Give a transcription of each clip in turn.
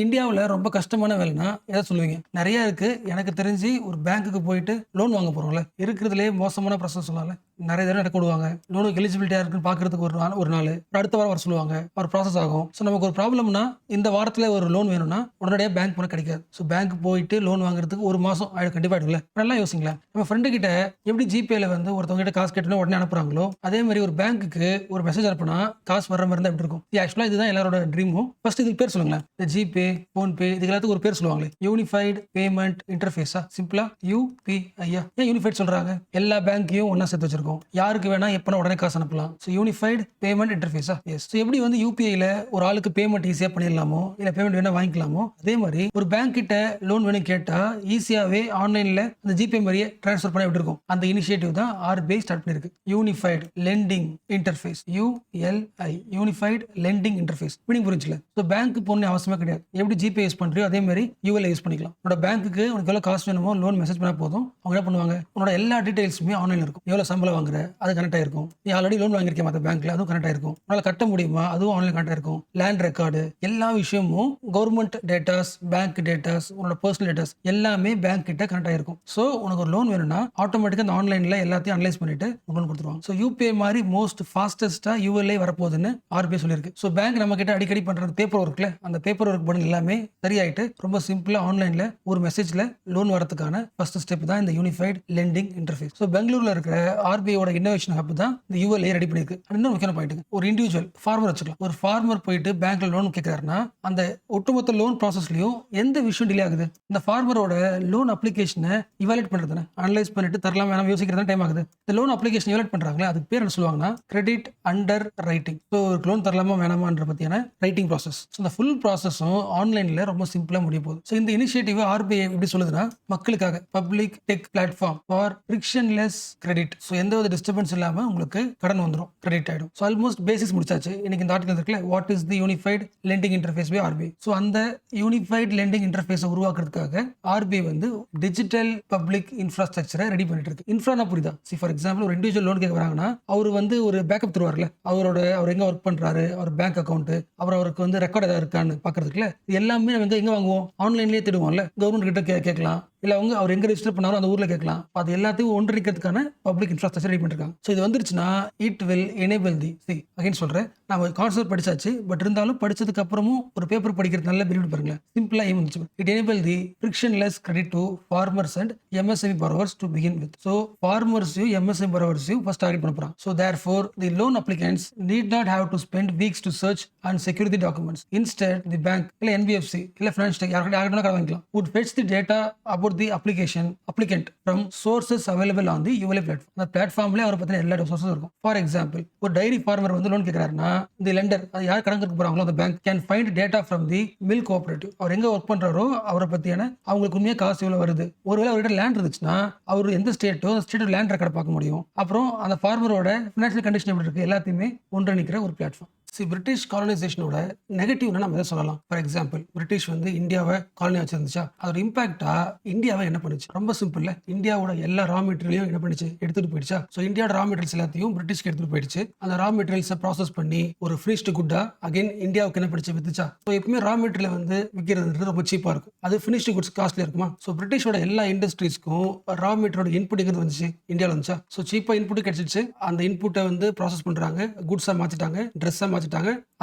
இந்தியாவுல ரொம்ப கஷ்டமான வேலைன்னா எத சொல்லுவீங்க? நெறைய இருக்கு. எனக்கு தெரிஞ்சு ஒரு பேங்க்குக்கு போயிட்டு லோன் வாங்க போறோம்ல, இருக்கிறதுலயே மோசமான ப்ராசஸ் சொல்லலாம்ல. நெறைய தடவ நடக்க விடுவாங்க. லோனுக்கு எலிஜிபிலிட்டியா இருக்குன்னு பார்க்கறதுக்கு ஒரு நாளு. அடுத்த வாரம் வர சொல்லுவாங்க. ஒரு ப்ராசஸ் ஆகும். நமக்கு ஒரு ப்ராப்ளம்னா, இந்த வாரத்துல ஒரு லோன் வேணும்னா, உடனடியா பேங்க் போனா கிடைக்காது. பேங்க் போயிட்டு லோன் வாங்குறதுக்கு 1 மாசம் கண்டிப்பா ஆயிடும்ல. நல்லா யோசிங்களேன். நம்ம ஃப்ரெண்டு கிட்ட எப்படி ஜிபேல வந்து ஒருத்தவங்க கிட்ட காசு கேட்டோனே உடனே அனுப்புறாங்களோ, அதே மாரி ஒரு பேங்க்குக்கு ஒரு மெசேஜ் அனுப்புனா, காசு வர்ற மாரி இருந்தா எப்படி இருக்கும்? ஆக்சுவலா இதுதான் எல்லாரோட ட்ரீமும். ஃபர்ஸ்ட் இதுக்கு பேர் சொல்லுங்களேன். இந்த ஜிபே, ஃபோன்பே இதுக்கு எல்லாத்துக்கும் ஒரு பேர் சொல்லுவாங்களே. யூனிஃபைட் பேமெண்ட் இன்டர்ஃபேஸா? சிம்பிளா யுபிஐ-யா? ஏன் யூனிஃபைட் சொல்றாங்க? எல்லா பேங்க்கையும் ஒண்ணா சேர்த்து வச்சிருக்கோம். யாருக்கு வேணா எப்பனா உடனே காசு அனுப்பலாம். யூனிஃபைட் பேமெண்ட் இன்டர்ஃபேஸா? எஸ். எப்படி வந்து யுபிஐல ஒரு ஆளுக்கு பேமெண்ட் ஈஸியா பண்ணிடலாமோ, இல்ல பேமெண்ட் வேணா வாங்கிக்கலாமோ, அதே மாரி ஒரு பேங்க் கிட்ட லோன் வேணும் கேட்டா ஈஸியாவே ஆன்லைன்ல அந்த ஜிபே மாரியே ட்ரான்ஸ்ஃபர் பண்ண எப்படி இருக்கும்? அந்த இனிஷியேட்டிவ் தான் ஆர்பிஐ ஸ்டார்ட் பண்ணிருக்கு. Unified lending interface, யுஎல்ஐ unified lending interface. Meaning புரிஞ்சுல? Bank போகணும்னு அவசியமே கிடையாது. எப்படி ஜிபே யூஸ் பண்றியோ அதே மாதிரி யூஎல்ஐ யூஸ் பண்ணிக்கலாம். உன்னோட பேங்க்குக்கு உனக்கு எவ்வளவு காசு வேணுமோ லோன் மெசேஜ் பண்ணா போதும். அவங்க என்ன பண்ணுவாங்க? உன்னோட எல்லா டீடைல்ஸுமே ஆன்லைன்ல இருக்கும். எவ்வளவு சம்பளம் வாங்குற அது கனெக்ட் ஆயிருக்கும். நீ ஆல்ரெடி லோன் வாங்கியிருக்க மத்த பேங்க்ல அதுவும் கனெக்ட் ஆயிருக்கும். உன்னால கட்ட முடியுமா அதுவும் ஆன்லைன் கனெக்ட் ஆயிருக்கும். லேண்ட் ரெக்கார்டு எல்லா விஷயமும் கவர்மெண்ட் டேட்டாஸ், பேங்க் டேட்டாஸ், உன்னோட பர்சனல் டேட்டாஸ் எல்லாமே பேங்க் கிட்ட கனெக்ட் ஆயிருக்கும். உனக்கு ஒரு லோன் வேணும்னா ஆட்டோமேட்டிக்கா அந்த ஆன்லைன்ல எல்லாத்தையும் அனலைஸ் பண்ணிட்டு லோன் கொடுத்துருவாங்க. யூபிஐ மாதிரி மோஸ்ட் ஃபாஸ்டஸ்டா யூஎல்ஐ வரப்போகுதுன்னு ஆர்பிஐ சொல்லியிருக்கு. பேங்க் நம்ம கிட்ட அடிக்கடி பண்றது பேப்பர் ஒர்க்ல அந்த பேப்பர் ஒர்க் பண்ண எல்லாமே சரியாயிட்டு ரொம்ப சிம்பிளா ஆன்லைன்ல ஒரு மெசேஜ்ல லோன் வரதுக்கான ஃபர்ஸ்ட் ஸ்டெப் தான் இந்த யூனிஃபைட் லெண்டிங் இன்டர்ஃபேஸ். பெங்களூர்ல இருக்கிற ஆர்பிஐயோட இன்னோவேஷன் ஹப் தான் இந்த யூஎல்ஐ ரெடி பண்ணிருக்கு. இன்னும் முக்கியமான பாயிண்ட், ஒரு இண்டிவிஜுவல் ஃபார்மர் வச்சுக்கலாம். ஒரு ஃபார்மர் போயிட்டு பேங்க்ல லோன் கேட்கிறாருன்னா அந்த ஒட்டுமொத்த லோன் ப்ராசஸ்லயும் எந்த விஷயம் டிலே ஆகுது? இந்த ஃபார்மரோட லோன் அப்ளிகேஷனை இவாலுவேட் பண்றது, அனலைஸ் பண்ணிட்டு தரலாம் வேணாம் யோசிக்கிறது டைம் ஆகுது. இந்த லோன் அப்ளிகேஷன் இவாலுவேட் பண்றாங்களே அதுக்கு பேர் என்ன சொல்லுவாங்கன்னா கிரெடிட் அண்டர் ரைட்டிங். லோன் தரலாமா வேணாமான்ற பத்தியான ரைட்டிங் ப்ராசஸ். இந்த ஃபுல் ப்ராசஸும் ஆன்லைன்ல ரொம்ப சிம்பிளா முடிய போகுது. இந்த இனிஷியேட்டிவ் ஆர்பிஐ எப்படி சொல்லுதுன்னா மக்களுக்காக public tech platform for frictionless credit. எந்த ஒரு டிஸ்டர்பன்ஸ் இல்லாம உங்களுக்கு கடன் வந்துடும், கிரெடிட் ஆயிடும். ஆல்மோஸ்ட் பேசிக்ஸ் முடிச்சாச்சு. இன்னைக்கு இந்த ஆர்டிகல் இருக்குல்ல, what is the unified lending interface by RBI. அந்த யூனிஃபைட் லெண்டிங் இன்டர்ஃபேஸை உருவாக்குறதுக்காக ஆர்பிஐ வந்து டிஜிட்டல் பப்ளிக் இன்ஃப்ராஸ்ட்ரக்சரை ரெடி பண்ணிட்டு இருக்கு. இன்ஃப்ரானா புரியுதா? ஃபார் எக்ஸாம்பிள் ஒரு இண்டிவிஜுவல் லோன் கேட்க வராங்கன்னா அவர் வந்து ஒரு பேக்கப் தருவார்ல, அவர் எங்க ஒர்க் பண்றாரு, அவர் பேங்க் அக்கௌண்ட், அப்புறம் அவருக்கு வந்து ரெக்கார்ட் ஏதாவது இருக்கான்னு பாக்குறதுக்குல எல்லாமே நம்ம எங்க வாங்குவோம்? ஆன்லைன்லயே தேடுவோம்ல. கவர்மெண்ட் கிட்ட கேட்கலாம், இல்ல அவங்க அவர் எங்க ரெஜிஸ்டர் பண்ணாரோ அந்த ஊர்ல கேட்கலாம். அது எல்லாத்தையும் ஒன்றிணைக்கிறதுக்கான பப்ளிக் இன்ஃப்ராஸ்ட்ரக்சர் ரெடி பண்ணிருக்காங்க. இது வந்துருச்சுன்னா it will enable the again சொல்றேன், நம்ம கான்செப்ட் படிச்சாச்சு. பட் இருந்தாலும் படிச்சதுக்கு அப்புறமும் ஒரு பேப்பர் படிக்கிறது நல்ல பெனிஃபிட் பாருங்க. சிம்பிளா ஏம் வந்துச்சு. It enable the frictionless credit to farmers and MSME borrowers to begin with. ஃபார்மர்ஸையும் எம்எஸ்எம்இ borrowersையும் ஃபர்ஸ்ட் டார்கெட் பண்ண போறாங்க. therefore the loan applicants need not have to spend weeks to search and secure the documents. Instead the bank இல்ல NBFC இல்ல financial யார்கிட்ட கடன் வாங்கிக்கலாம் would fetch the data about the applicant from sources available on the ULA platform. அந்த பிளாட்ஃபார்ம்ல அவரை பத்தின எல்லா சோர்ஸஸும் இருக்கும். ஃபார் எக்ஸாம்பிள் ஒரு டைரி ஃபார்மர் வந்து லோன் கேட்கறாருன்னா இந்த லெண்டர் அது யார் கடன் கொடுக்க போறாங்களோ அந்த bank can find data from the milk cooperative. அவர் எங்க ஒர்க் பண்றாரோ அவரை பத்தியான அவங்களுக்கு உண்மையா காசு எவ்வளவு வருது. ஒருவேளை அவர்கிட்ட லேண்ட் இருந்துச்சுன்னா அவர் எந்த ஸ்டேட்டோ அந்த ஸ்டேட்டோட லேண்ட் ரெக்கார்ட் பார்க்க முடியும். அப்புறம் அந்த ஃபார்மரோட ஃபினான்ஷியல் கண்டிஷன் எப்படி இருக்கு எல்லாத்தையுமே ஒன்றிணைக்கிற ஒரு பிளாட்ஃபார்ம். பிரிட்டிஷ் காலனைசேஷனோட நெகட்டிவ்னா நம்ம எதை சொல்லலாம்? ஃபார் எக்ஸாம்பிள் பிரிட்டிஷ் வந்து இந்தியாவை காலனி வச்சிருந்துச்சா, அதோட இம்பாக்டா இந்தியாவை என்ன பண்ணுச்சு? ரொம்ப சிம்பிள். இந்தியாவோட எல்லா ரா மெட்டீரியலையும் என்ன பண்ணுச்சு? எடுத்துட்டு போயிடுச்சா. இந்தியாவோட ரா மெட்டீரியல்ஸ் எல்லாத்தையும் பிரிட்டிஷ்க்கு எடுத்துட்டு போயிடுச்சு. அந்த ரா மெட்டீரியல்ஸை ப்ராசஸ் பண்ணி ஒரு ஃபினிஷ்டு குட்டா அகைன் இந்தியாவுக்கு என்ன பண்ணிச்சு? வித்துச்சா. எப்பவுமே ரா மெட்டீரியல் வந்து விற்கிறது ரொம்ப சீப்பா இருக்கும். அது ஃபினிஷ்டு குட்ஸ் காஸ்ட்லியா இருக்குமா? பிரிட்டிஷோட எல்லா இண்டஸ்ட்ரீஸ்க்கும் ரா மெட்டீரியலோட இன்புட் எங்க வந்துச்சு? இந்தியாவில் வந்துச்சா. சீப்பா இன்புட் கிடைச்சிச்சு. அந்த இன்புட்டை வந்து ப்ராசஸ் பண்றாங்க, குட்ஸா மாத்திட்டாங்க, ட்ரெஸ்ஸா மாத்திட்டாங்க.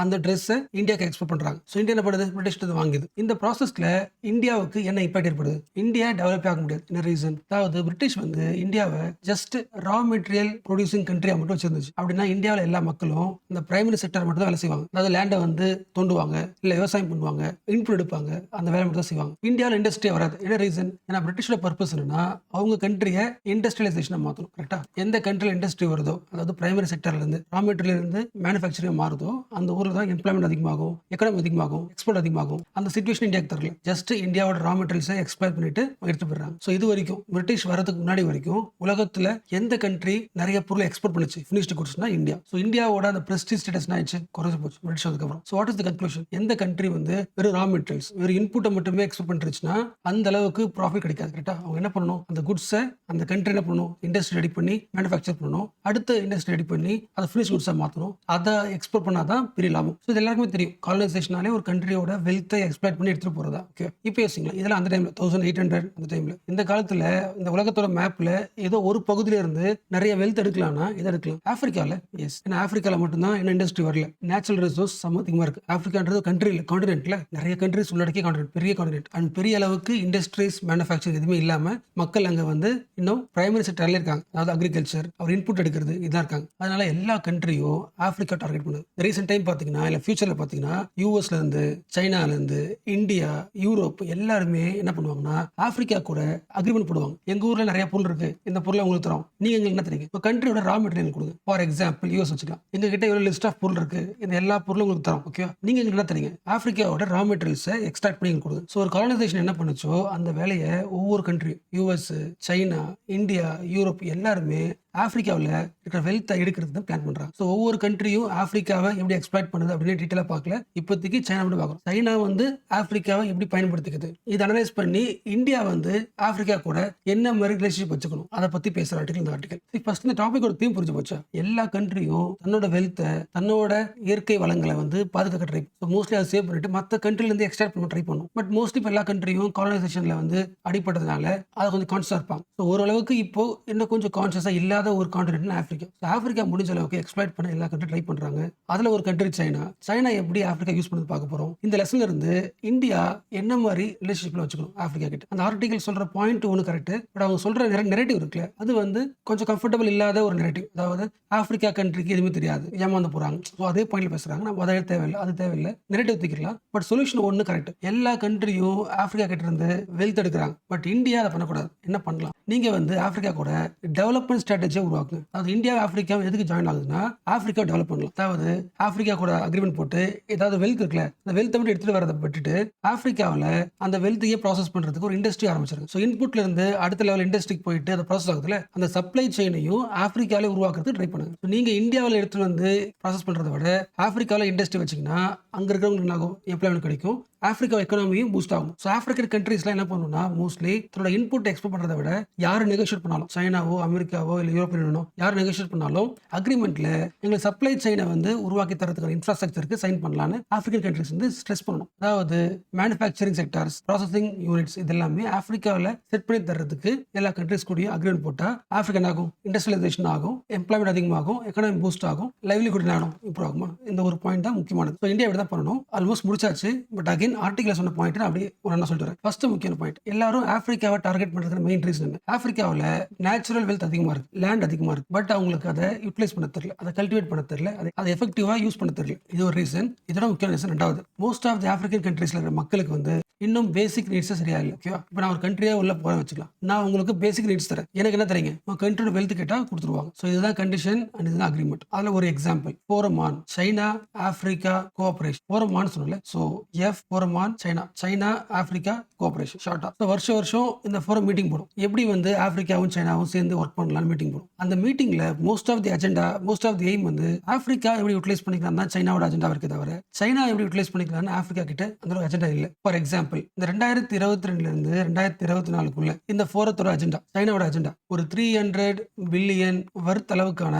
அந்த ட்ரெஸ்ஸை இந்தியாவுக்கு எக்ஸ்போர்ட் பண்றாங்க. இந்தியா என்ன பண்ணுது? பிரிட்டிஷ் வாங்குது. இந்த ப்ராசஸ்ல இந்தியாவுக்கு என்ன இம்பாக்ட் ஏற்படுது? இந்தியா டெவலப் ஆக முடியாது. என்ன ரீசன்? அதாவது பிரிட்டிஷ் வந்து இந்தியாவை ஜஸ்ட் ரா மெட்டீரியல் ப்ரொடியூசிங் கண்ட்ரியா மட்டும் வச்சிருந்துச்சு. அப்படின்னா இந்தியாவில் எல்லா மக்களும் இந்த பிரைமரி செக்டர் மட்டும் தான் வேலை செய்வாங்க. அதாவது லேண்டை வந்து தோண்டுவாங்க, இல்ல விவசாயம் பண்ணுவாங்க, இன்புட் எடுப்பாங்க, அந்த வேலை மட்டும் தான் செய்வாங்க. இந்தியாவில் இண்டஸ்ட்ரியா வராது. என்ன ரீசன்? ஏன்னா பிரிட்டிஷோட பர்பஸ் என்னன்னா அவங்க கண்ட்ரியை இண்டஸ்ட்ரியலைசேஷன் மாற்றணும். கரெக்டா? எந்த கண்ட்ரியில் இண்டஸ்ட்ரி வருதோ, அதாவது பிரைமரி செக்டர்ல இருந்து ரா மெட்டீரியல் இருந்து மேனுஃபேக்சரிங் மாறுதோ அந்த ஊர்ல தான் எம்ப்ளாய்மெண்ட் அதிகமாகும், எக்கனாமி அதிகமாகும், எக்ஸ்போர்ட் அதிகமாகும். அந்த சிச்சுவேஷன் இந்தியாவுக்கு தரல. ஜஸ்ட் இந்தியாவோட ரா மெட்டீரியல்ஸை எக்ஸ்ப்ளாய்ட் பண்ணிட்டு எடுத்து போயிடுறாங்க. இது வரைக்கும் பிரிட்டிஷ் வரதுக்கு முன்னாடி வரைக்கும் உலகத்துல எந்த கண்ட்ரி நிறைய பொருள் எக்ஸ்போர்ட் பண்ணுச்சு ஃபினிஷ்டு குட்ஸ்னா இந்தியா. இந்தியாவோட அந்த பிரஸ்டீஜ் ஸ்டேட்டஸ் ஆயிடுச்சு, குறைஞ்சு போச்சு பிரிட்டிஷ் வந்ததுக்கு அப்புறம். What is the conclusion? எந்த கண்ட்ரி வந்து வெறும் ரா மெட்டீரியல்ஸ் வெறும் இன்புட்டை மட்டுமே எக்ஸ்போர்ட் பண்ணிருச்சுன்னா அந்த அளவுக்கு ப்ராஃபிட் கிடைக்காது. கரெக்டா? அவங்க என்ன பண்ணணும்? அந்த குட்ஸை அந்த கண்ட்ரி என்ன பண்ணணும்? இண்டஸ்ட்ரி ரெடி பண்ணி மேனுஃபேக்சர் பண்ணணும். அடுத்த இண்டஸ்ட்ரி ரெடி பண்ணி அதை ஃபினிஷ் குட்ஸா மாற்றணும். அதை எக்ஸ்போர்ட் பண்ண பண்ணாதான் பெரிய லாபம். ஸோ இது எல்லாருக்குமே தெரியும். காலனைசேஷனாலே ஒரு கண்ட்ரியோட வெல்த்தை எக்ஸ்ப்ளாய்ட் பண்ணி எடுத்துட்டு போறதா. ஓகே, இப்போ யோசிங்களா, இதெல்லாம் அந்த டைம்ல 1800 அந்த டைம்ல. இந்த காலத்துல இந்த உலகத்தோட மேப்ல ஏதோ ஒரு பகுதியில இருந்து நிறைய வெல்த் எடுக்கலாம்னா இதை எடுக்கலாம். ஆப்பிரிக்கால எஸ், ஏன்னா ஆப்பிரிக்கால மட்டும்தான் என்ன இண்டஸ்ட்ரி வரல. நேச்சுரல் ரிசோர்ஸ் அதிகமா இருக்கு. ஆப்பிரிக்கான்றது கண்ட்ரி இல்லை, கான்டினென்ட்ல நிறைய கண்ட்ரிஸ் உள்ளடக்கிய கான்டினென்ட், பெரிய கான்டினென்ட். அண்ட் பெரிய அளவுக்கு இண்டஸ்ட்ரீஸ் மேனுஃபேக்சரிங் எதுவுமே இல்லாம மக்கள் அங்க வந்து இன்னும் பிரைமரி செக்டர்ல இருக்காங்க. அதாவது அக்ரிகல்ச்சர், அவர் இன்புட் எடுக்கிறது இதான் இருக்காங்க. அதனால எல்லா கண்ட்ரியும் ஆப்பிரிக்கா டார்கெட் பண்ணுது. ரீசெண்ட் டைம் பாத்தீங்கன்னா இல்ல ஃபியூச்சர்ல பாத்தீங்கன்னா யூஎஸ்ல இருந்து, சைனால இருந்து, இந்தியா, யூரோப் எல்லாருமே என்ன பண்ணுவாங்கன்னா ஆப்பிரிக்கா கூட அக்ரிமெண்ட் போடுவாங்க. எங்க ஊர்ல நிறைய பொருள் இருக்கு, இந்த பொருளை உங்களுக்கு தரோம், நீங்க எங்களுக்கு என்ன தரீங்க? இப்போ கண்ட்ரியோட ரா மெட்டீரியல் கொடுங்க. ஃபார் எக்ஸாம்பிள் யூஎஸ் வச்சுக்கலாம். எங்க கிட்ட இவ்வளவு லிஸ்ட் ஆஃப் பொருள் இருக்கு, இந்த எல்லா பொருளும் உங்களுக்கு தரோம். ஓகே, நீங்க எங்களுக்கு என்ன தரீங்க? ஆப்பிரிக்காவோட ரா மெட்டீரியல்ஸை எக்ஸ்ட்ராக்ட் பண்ணி எங்களுக்கு கொடுங்க. ஸோ ஒரு காலனைசேஷன் என்ன பண்ணுச்சோ அந்த வேலையை ஒவ்வொரு கண்ட்ரியும், யூஎஸ், சைனா, இந்தியா, யூரோப் எல்லாருமே ஆப்பிரிக்காவில் இருக்கிற வெல்த்தை எடுக்கிறது தான் பிளான் பண்றாங்க. ஸோ ஒவ்வொரு கண்ட்ரியும் ஆப்பிரிக்காவை எப்படி எக்ஸ்ப்ளாய்ட் பண்ணுது அப்படின்னு டீட்டெயிலாக பார்க்கல. இப்போதைக்கு சைனா மட்டும் பார்க்குறோம். சைனா வந்து ஆப்பிரிக்காவை எப்படி பயன்படுத்திக்குது இது அனலைஸ் பண்ணி இந்தியா வந்து ஆப்பிரிக்கா கூட என்ன மாதிரி ரிலேஷன்ஷிப் வச்சுக்கணும் அதை பத்தி பேசுற ஆர்டிகல் இந்த ஆர்டிகல். ஃபர்ஸ்ட் இந்த டாபிக்கோட தீம் புரிஞ்சு போச்சா? எல்லா கண்ட்ரியும் தன்னோட வெல்த்தை, தன்னோட இயற்கை வளங்களை வந்து பாதுகாக்க ட்ரை பண்ணும். மோஸ்ட்லி அதை சேவ் பண்ணிட்டு மற்ற கண்ட்ரில இருந்து எக்ஸ்ட்ராக்ட் பண்ண ட்ரை பண்ணும். பட் மோஸ்ட்லி இப்போ எல்லா கண்ட்ரியும் காலனைசேஷன்ல வந்து அடிப்பட்டதுனால அதை கொஞ்சம் கான்சியஸா இருப்பாங்க. ஸோ ஓரளவுக்கு இப்போ இன்னும் கொஞ்சம் கான்சியஸா இல்லாத ஒரு கான்டினென்ட் ஆப்பிரிக்கா. ஆப்பிரிக்கா முடிஞ்ச அளவுக்கு எக்ஸ்ப்ளாய்ட் பண்ண எல்லா கண்ட்ரி ட்ரை பண்றாங்க. அதுல ஒரு கண்ட்ரி சைனா. சைனா எப்படி ஆப்பிரிக்கா யூஸ் பண்ணது பார்க்க போறோம். இந்த லெசன்ல இருந்து இந்தியா என்ன மாதிரி ரிலேஷன்ஷிப்ல வச்சுக்கணும் ஆப்பிரிக்கா கிட்ட. அந்த ஆர்டிகல் சொல்ற பாயிண்ட் ஒன்று கரெக்ட். பட் அவங்க சொல்ற நெரேட்டிவ் இருக்குல்ல, அது வந்து கொஞ்சம் கம்ஃபர்டபுள் இல்லாத ஒரு நெரேட்டிவ். அதாவது ஆப்பிரிக்கா கண்ட்ரிக்கு எதுவுமே தெரியாது, ஏமாந்து போறாங்க. ஸோ அதே பாயிண்ட்ல பேசுறாங்க. நம்ம அதை தேவையில்லை, அது தேவையில்லை, நெரேட்டிவ் தூக்கிடலாம். பட் சொல்யூஷன் ஒன்று கரெக்ட். எல்லா கண்ட்ரியும் ஆப்பிரிக்கா கிட்ட இருந்து வெல்த் எடுக்கிறாங்க. பட் இந்தியா அதை பண்ணக்கூடாது. என்ன பண்ணலாம்? நீங்க வந்து ஆப்பிரிக்கா கூட டெவலப்மெண்ட் ஸ்ட்ராட்டஜியை உருவாக்குங்க. அதாவது இந்தியா ஆப்பிரிக்கா எதுக்கு ஜாயின் ஆகுதுன்னா ஆப்பிரிக்கா டெவலப் பண்ணலாம். அதாவது ஆப்பிரிக்கா கூட அக்ரிமெண்ட் போட்டு ஏதாவது வெல்த் இருக்குல்ல, அந்த வெல்த் மட்டும் எடுத்துட்டு வரதை விட்டுட்டு ஆப்பிரிக்காவில் அந்த வெல்த்தையே ப்ராசஸ் பண்றதுக்கு ஒரு இண்டஸ்ட்ரி ஆரம்பிச்சிருக்கு. ஸோ இன்புட்ல இருந்து அடுத்த லெவல் இண்டஸ்ட்ரிக்கு போயிட்டு அதை ப்ராசஸ் ஆகுதுல, அந்த சப்ளை செயினையும் ஆப்பிரிக்காவிலே உருவாக்குறதுக்கு ட்ரை பண்ணுங்க. ஸோ நீங்க இந்தியாவில் எடுத்துட்டு வந்து ப்ராசஸ் பண்றதை விட ஆப்பிரிக்காவில் இண்டஸ்ட்ரி வச்சீங்கன்னா அங்க இருக்கிறவங்களுக்கு என்ன ஆகும்? எம்ப்ளாய்மெண்ட் கிடைக்கும், ஆப்பிரிக்கா எக்கனாமியும் பூஸ்ட் ஆகும். ஸோ ஆப்பிரிக்கன் கண்ட்ரீஸ்லாம் என்ன பண்ணணும்னா மோஸ்ட்லி தன்னோட இன்புட் எக்ஸ்போர்ட் பண்றதை விட யார் நெகோஷியேட் பண்ணாலும், சைனாவோ அமெரிக்காவோ இல்லை யூரோப்பியன் யூனியனோ யார் நெகோஷியேட் பண்ணாலும் அக்ரிமெண்ட்ல எங்களுக்கு சப்ளை செயினை வந்து உருவாக்கி தரதுக்கான இன்ஃப்ராஸ்ட்ரக்சருக்கு சைன் பண்ணலான்னு ஆப்பிரிக்கன் கண்ட்ரீஸ் வந்து ஸ்ட்ரெஸ் பண்ணணும். அதாவது மேனுஃபேக்சரிங் செக்டர்ஸ், ப்ராசஸிங் யூனிட்ஸ் இது எல்லாமே ஆப்பிரிக்காவில் செட் பண்ணி தரதுக்கு எல்லா கண்ட்ரீஸ் கூட அக்ரிமெண்ட் போட்டா ஆப்பிரிக்கன் ஆகும், இண்டஸ்ட்ரியலைசேஷன் ஆகும், எம்ப்ளாய்மெண்ட் அதிகமாகும், எக்கனாமி பூஸ்ட் ஆகும், லைவ்லிஹுட் ஆகும், இம்ப்ரூவ் ஆகுமா? இந்த ஒரு பாயிண்ட் தான் முக்கியமானது. ஸோ இந்தியா இப்படி தான் பண்ணணும். ஆல்மோஸ்ட் முடிச்சாச்சு. பட் அகைன் ஆர்டிகல் சொன்ன பாயிண்ட் அப்படியே ஒரு சொல்றேன். ஃபர்ஸ்ட் முக்கியமான பாயிண்ட், எல்லாரும் ஆப்பிரிக்காவை டார்கெட் பண்றதுக்கு மெயின் ரீசன் என்ன? ஆப்பிரிக்காவில் நேச்சுரல் வெல்த் அதிகமா இருக்கு, லேண்ட் அதிகமா இருக்கு. பட் அவங்களுக்கு அதை யூட்டிலைஸ் பண்ண தெரியல, அதை கல்டிவேட் பண்ண தெரியல, அதை எஃபெக்டிவா யூஸ் பண்ண தெரியல. இது ஒரு ரீசன். இதோட முக்கியமான ரீசன் ரெண்டாவது, மோஸ்ட் ஆஃப் தி ஆப்பிரிக்கன் கண்ட்ரீஸ்ல இருக்கிற மக்களுக்கு வந்து இன்னும் பேசிக் நீட்ஸ் சரியா இல்லை. ஓகேவா? இப்போ நான் ஒரு கண்ட்ரியா உள்ள போறேன் வச்சுக்கலாம். நான் உங்களுக்கு பேசிக் நீட்ஸ் தரேன், எனக்கு என்ன தரீங்க? உங்க கண்ட்ரியோட வெல்த் கேட்டா கொடுத்துருவாங்க. ஸோ இதுதான் கண்டிஷன் அண்ட் இதுதான் அக்ரிமெண்ட். அதுல ஒரு example forum on China Africa cooperation. Forum on சொல்லல, so F forum on China, China Africa cooperation ஷார்ட்டா. ஸோ வருஷம் இந்த ஃபோரம் மீட்டிங் போடும். எப்படி வந்து ஆப்பிரிக்காவும் சைனாவும் சேர்ந்து ஒர்க் பண்ணலாம்னு மீட்டிங் போடும். அந்த மீட்டிங்ல most of the agenda, most of the aim வந்து ஆப்பிரிக்கா எப்படி யூட்டிலைஸ் பண்ணிக்கலாம் தான் சைனாவோட அஜெண்டா இருக்கு தவிர சைனா எப்படி யூட்டிலைஸ் பண்ணிக்கலாம்னு ஆப்பிரிக்கா கிட்ட அந்த ஒரு அஜெண்டா இல்லை. ஃபார் எக்ஸாம்பிள் இந்த 2022 இருந்து 2024 இந்த ஃபோரத்தோட அஜெண்டா, சைனாவோட அஜெண்டா ஒரு 300 பில்லியன் வர்த் அளவுக்கான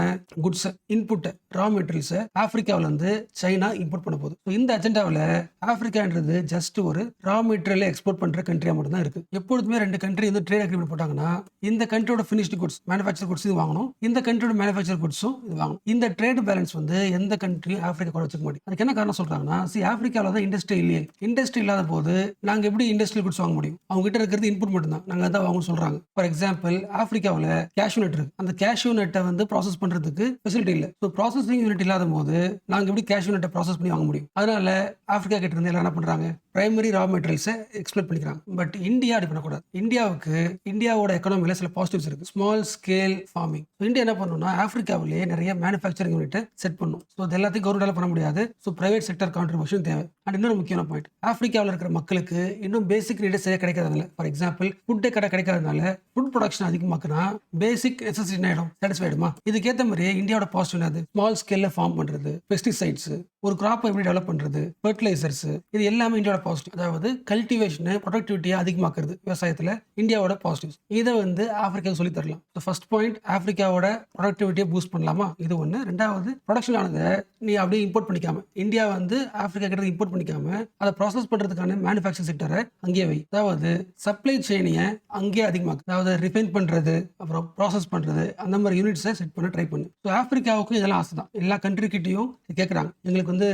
குட்ஸ் இன்புட் ரா மெட்டீரியல்ஸ் ஆப்பிரிக்காவில இருந்து சைனா இம்போர்ட் பண்ண போகுது. இந்த அஜெண்டாவில் ஆப்பிரிக்கான்றது ஜஸ்ட் ஒரு ரா மெட்டீரியல் எக்ஸ்போர்ட் பண்ற கண்ட்ரியா மட்டும் தான் இருக்கு. எப்பொழுதுமே ரெண்டு கண்ட்ரி வந்து ட்ரேட் அக்ரிமெண்ட் போட்டாங்கன்னா இந்த கண்ட்ரியோட ஃபினிஷ்டு குட்ஸ், மேனுஃபேக்சர் குட்ஸ் இது வாங்கணும், இந்த கண்ட்ரியோட மேனுஃபேக்சர் குட்ஸும் இது வாங்கணும். இந்த ட்ரேட் பேலன்ஸ் வந்து எந்த கண்ட்ரியும் ஆப்பிரிக்கா கூட வச்சுக்க மாட்டேங்குது. அதுக்கு என்ன காரணம் சொல்றாங்கன்னா, ஆப்பிரிக்காவில் தான் இண்டஸ்ட்ரி இல்லையே. இண்டஸ்ட்ரி இல்லாத போது நாங்க எப்படி இண்டஸ்ட்ரியல் குட்ஸ் வாங்க முடியும்? அவங்க கிட்ட இருக்கிறது இன்புட் மட்டும் தான், நாங்க அதான் வாங்கணும்னு சொல்றாங்க. ஃபார் எக்ஸாம்பிள் ஆப்பிரிக்காவில் கேஷ்யூ நட் இருக்கு. அந்த கேஷ்யூ நட்டை வந்து ப்ராசஸ் பண்றதுக்கு ஃபெசிலிட்டி இல்லை. ஸோ ப்ராசஸிங் யூனிட் இல்லாத போது நாங்க எப்படி கேஷ்யூ நட்டை ப்ராசஸ் பண்ணி வாங்க முடியும்? அதனால ஆப்பிரிக்கா கிட்ட இருந்து எல்லாம் என்ன பண்றாங்க? பிரைமரி ரா மெட்டீரியல்ஸை எக்ஸ்ப்ளோர் பண்ணிக்கிறாங்க. பட் இந்தியா அப்படி பண்ணக்கூடாது. இந்தியாவுக்கு இந்தியாவோட எக்கனாமில சில பாசிட்டிவ்ஸ் இருக்கு. Small scale farming. இந்தியா என்ன பண்ணணும்னா ஆப்பிரிக்காவிலேயே நிறைய மேனுஃபேக்சரிங் யூனிட்டை செட் பண்ணும். ஸோ இது எல்லாத்தையும் கவர்மெண்டால பண்ண முடியாது. ஸோ பிரைவேட் செக்டர் கான்ட்ரிபியூஷன் தேவை. அண்ட் இன்னொரு முக்கியமான பாயிண்ட், ஆப்பிரிக்காவில் இருக்கிற மக்களுக்கு இன்னும் பேசிக் நீடே சரியா கிடைக்காதனால, ஃபார் எக்ஸாம்பிள் ஃபுட்டே கடை கிடைக்காதனால ஃபுட் ப்ரொடக்ஷன் அதிகமாக்குனா பேசிக் நெசசிட்டி ஆயிடும், சாட்டிஸ்ஃபை ஆயிடுமா? இதுக்கேற்ற மாதிரி இந்தியாவோட பாசிட்டிவ் என்னது? ஸ்மால் ஸ்கேல்ல ஃபார்ம் பண்றது, பெஸ்டிசைட்ஸ், ஒரு கிராப்பை எப்படி டெவலப் பண்றது, ஃபர்டிலைசர்ஸ், இது எல்லாமே எல்லாமே இந்தியாவோட பாசிட்டிவ். அதாவது கல்டிவேஷன் ப்ரொடக்டிவிட்டியை அதிகமாக்குறது விவசாயத்தில் இந்தியாவோட பாசிட்டிவ்ஸ். இதை வந்து ஆப்பிரிக்காவுக்கு சொல்லி தரலாம். ஃபர்ஸ்ட் பாயிண்ட், ஆப்பிரிக்காவோட ப்ரொடக்டிவிட்டியை பூஸ்ட் பண்ணலாமா, இது ஒன்று. ரெண்டாவது, ப்ரொடக்ஷன் ஆனதை நீ அப்படியே இம்போர்ட் பண்ணிக்காம, இந்தியா வந்து ஆப்பிரிக்கா கிட்ட இம்போர்ட் பண்ணிக்காம அதை ப்ராசஸ் பண்றதுக்கான மேனுஃபேக்சரிங் செக்டரை அங்கேயே வை. அதாவது சப்ளை செயினையை அங்கேயே அதிகமாக்கு. அதாவது ரிஃபைன் பண்றது, அப்புறம் ப்ராசஸ் பண்றது, அந்த மாதிரி யூனிட்ஸை செட் பண்ண ட்ரை பண்ணு. ஸோ ஆப்பிரிக்காவுக்கும் இதெல்லாம் ஆசை தான். எல்லா கண்ட்ரி கிட்டையும் கேட்குறாங்க, எங்களுக்கு வந்து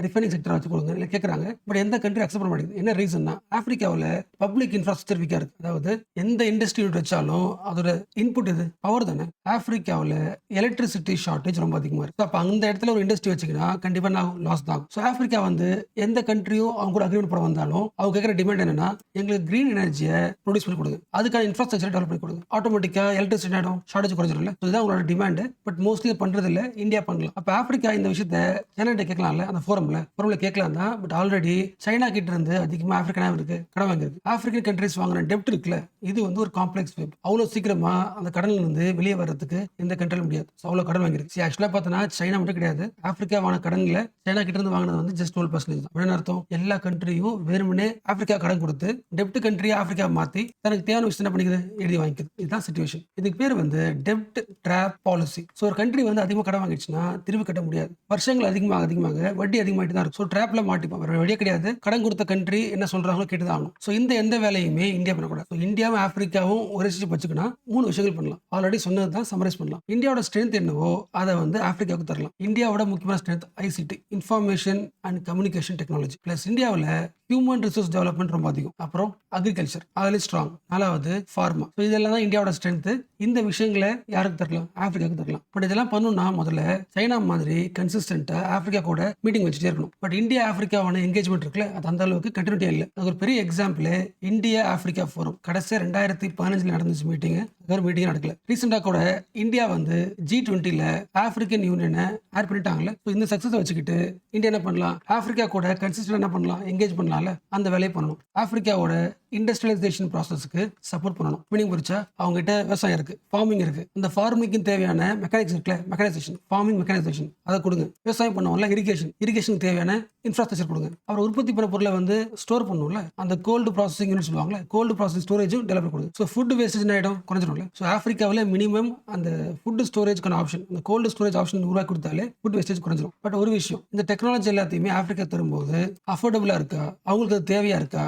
ரிஃபைனிங் செக்டர் வச்சு கொடுங்க இல்லை கேட்குறாங்க. பட் எந்த கண்ட்ரி அக்செப்ட் பண்ண மாட்டேங்குது. என்ன ரீசன்னா, ஆப்பிரிக்காவில் பப்ளிக் இன்ஃப்ராஸ்ட்ரக்சர் வீக்கா இருக்கு. அதாவது எந்த இண்டஸ்ட்ரி யூனிட் வச்சாலும் அதோட இன்புட் இது பவர் தானே. ஆப்பிரிக்காவில் எலக்ட்ரிசிட்டி ஷார்டேஜ் ரொம்ப அதிகமாக இருக்கு. அப்போ அந்த இடத்துல ஒரு இண்டஸ்ட்ரி வச்சுக்கினா கண்டிப்பாக நான் லாஸ் தான். ஸோ ஆப்பிரிக்கா வந்து எந்த கண்ட்ரியும் அவங்க கூட அக்ரிமெண்ட் போட வந்தாலும் அவங்க கேட்குற டிமாண்ட் என்னன்னா, எங்களுக்கு கிரீன் எனர்ஜியை ப்ரொடியூஸ் பண்ணி கொடுங்க, அதுக்கான இன்ஃப்ராஸ்ட்ரக்சர் டெவலப் பண்ணி கொடுங்க. ஆட்டோமேட்டிக்காக எலக்ட்ரிசிட்டி ஆகிடும், ஷார்டேஜ் குறைஞ்சிடும். இதுதான் உங்களோட டிமாண்ட். பட் மோஸ்ட்லி பண்றது இல்லை, இந்தியா பண்ணலாம். அப்போ ஆப்பிரிக்கா இந்த விஷயத்த சைனாட்ட கேட்கலாம்ல, அந்த ஃபோரம்ல கேட்கலாம் தான். பட் ஆல்ரெடி சைனா கிட்ட இருந்து அதிகமாக ஆப்பிரிக்கா இருக்கு கடன் வாங்கிருக்கு. ஆப்பிரிக்கன் கண்ட்ரிஸ் வாங்கின டெப்ட் இருக்குல்ல, இது வந்து ஒரு காம்ப்ளெக்ஸ் வெப். அவ்வளோ சீக்கிரமா அந்த கடன்ல இருந்து வெளியே வர்றதுக்கு எந்த கண்ட்ரிலும் முடியாது. அவ்வளோ கடன் வாங்கிருக்கு. ஆக்சுவலாக பார்த்தோன்னா சைனா மட்டும் கிடையாது, ஆப்பிரிக்கா வாங்கின கடன்ல சைனா கிட்ட இருந்து வாங்கினது வந்து ஜஸ்ட் 12% தான். அப்படின்னு அர்த்தம், எல்லா கண்ட்ரியும் வேறுமனே ஆப்பிரிக்கா கடன் கொடுத்து டெப்ட் கண்ட்ரியை ஆப்பிரிக்கா மாற்றி தனக்கு தேவையான விஷயம் என்ன பண்ணிக்குது, எழுதி வாங்கிக்குது. இதுதான் சிச்சுவேஷன். இதுக்கு பேர் வந்து டெப்ட் ட்ராப் பாலிசி. ஸோ ஒரு கண்ட்ரி வந்து அதிகமாக கடன் வாங்கிடுச்சுன்னா திரும்பி கட்ட முடியாது. வருஷங்கள் அதிகமாக வட்டி அதிகமாகிட்டு தான் இருக்கும். ஸோ ட்ராப்ல மாட்டிப்போம், வேற வழியே கிடையாது. கடன் கொடுத்த கண்ட்ரி என்ன சொல்றாங்களோ கேட்டுதான் ஆகணும். ஸோ இந்த எந்த வேலையுமே இந்தியா பண்ணக்கூடாது. ஸோ இந்தியாவும் ஆப்பிரிக்காவும் ஒரே ஸ்டெப் வச்சுக்கினா 3 விஷயங்கள் பண்ணலாம். ஆல்ரெடி சொன்னது தான் சமரைஸ் பண்ணலாம். இந்தியாவோட ஸ்ட்ரென்த் என்னவோ அதை வந்து ஆப்பிரிக்காவுக்கு தரலாம். இந்தியாவோட முக்கியமான strength ICT, information and communication technology. Plus இந்தியாவில் ஹியூமன் ரிசோர்ஸ் டெவலப்மெண்ட் ரொம்ப அதிகம். அப்புறம் அக்ரிகல்ச்சர் அதுல ஸ்ட்ராங். நாலாவது ஃபார்மா. ஸோ இதெல்லாம் தான் இந்தியாவோட ஸ்ட்ரென்த். இந்த விஷயங்களை யாருக்கு தரலாம், ஆப்பிரிக்காவுக்கு தரலாம். பட் இதெல்லாம் பண்ணணும்னா முதல்ல சைனா மாதிரி கன்சிஸ்டன்ட்டா ஆப்பிரிக்கா கூட மீட்டிங் வச்சுட்டே இருக்கணும். பட் இந்தியா ஆப்பிரிக்காவான என்கேஜ்மெண்ட் இருக்குல்ல, அது அந்த அளவுக்கு கண்டினியூட்டியா இல்லை. அது ஒரு பெரிய எக்ஸாம்பிள் இந்தியா ஆப்பிரிக்கா ஃபோரம். கடைசியாக 2015 நடந்துச்சு மீட்டிங், மீட்டிங் நடக்கல. ரீசெண்டா கூட இந்தியா வந்து G20ல ஆப்பிரிக்கன் யூனியனை ஆட் பண்ணிட்டாங்கல்ல. ஸோ இந்த சக்சஸ் வச்சுக்கிட்டு இந்தியா என்ன பண்ணலாம், ஆப்பிரிக்கா கூட கன்சிஸ்டன்ட் என்ன பண்ணலாம், என்கேஜ் பண்ணலாம்ல. அந்த வேலையை பண்ணணும். ஆப்பிரிக்காவோட இண்டஸ்ட்ரியலைசேஷன் ப்ராசஸ்க்கு சப்போர்ட் பண்ணணும். மீனிங் புரிச்சா, அவங்க கிட்ட விவசாயம் இருக்கு, ஃபார்மிங் இருக்கு. அந்த ஃபார்மிங்க்கு தேவையான மெக்கானிக்ஸ் இருக்குல்ல, மெக்கானைசேஷன், ஃபார்மிங் மெக்கானைசேஷன் அதை கொடுங்க. விவசாயம் பண்ணுவோம்ல, இரிகேஷனுக்கு தேவையான இன்ஃப்ராஸ்ட்ரக்சர் கொடுங்க. அவர் உற்பத்தி பண்ண பொருளை வந்து ஸ்டோர் பண்ணுவோம்ல, அந்த கோல்டு ப்ராசஸிங் யூனிட் சொல்லுவாங்கல்ல, கோல்டு ப்ராசஸ் ஸ்டோரேஜும் டெவலப் கொடுங்க. ஸோ ஃபுட் வேஸ்டேஜ் ஆகிடும், குறைஞ்சிடும்ல. ஸோ ஆப்பிரிக்காவில் மினிமம் அந்த ஃபுட் ஸ்டோரேஜ்க்கான ஆப்ஷன், அந்த கோல்டு ஸ்டோரேஜ் ஆப்ஷன் உருவாக்கி கொடுத்தாலே ஃபுட் வேஸ்டேஜ் குறைஞ்சிடும். பட் ஒரு விஷயம், இந்த டெக்னாலஜி எல்லாத்தையுமே ஆப்பிரிக்கா தரும்போது அஃபோர்டபுளா இருக்கா, அவங்களுக்கு அது தேவையா இருக்கா,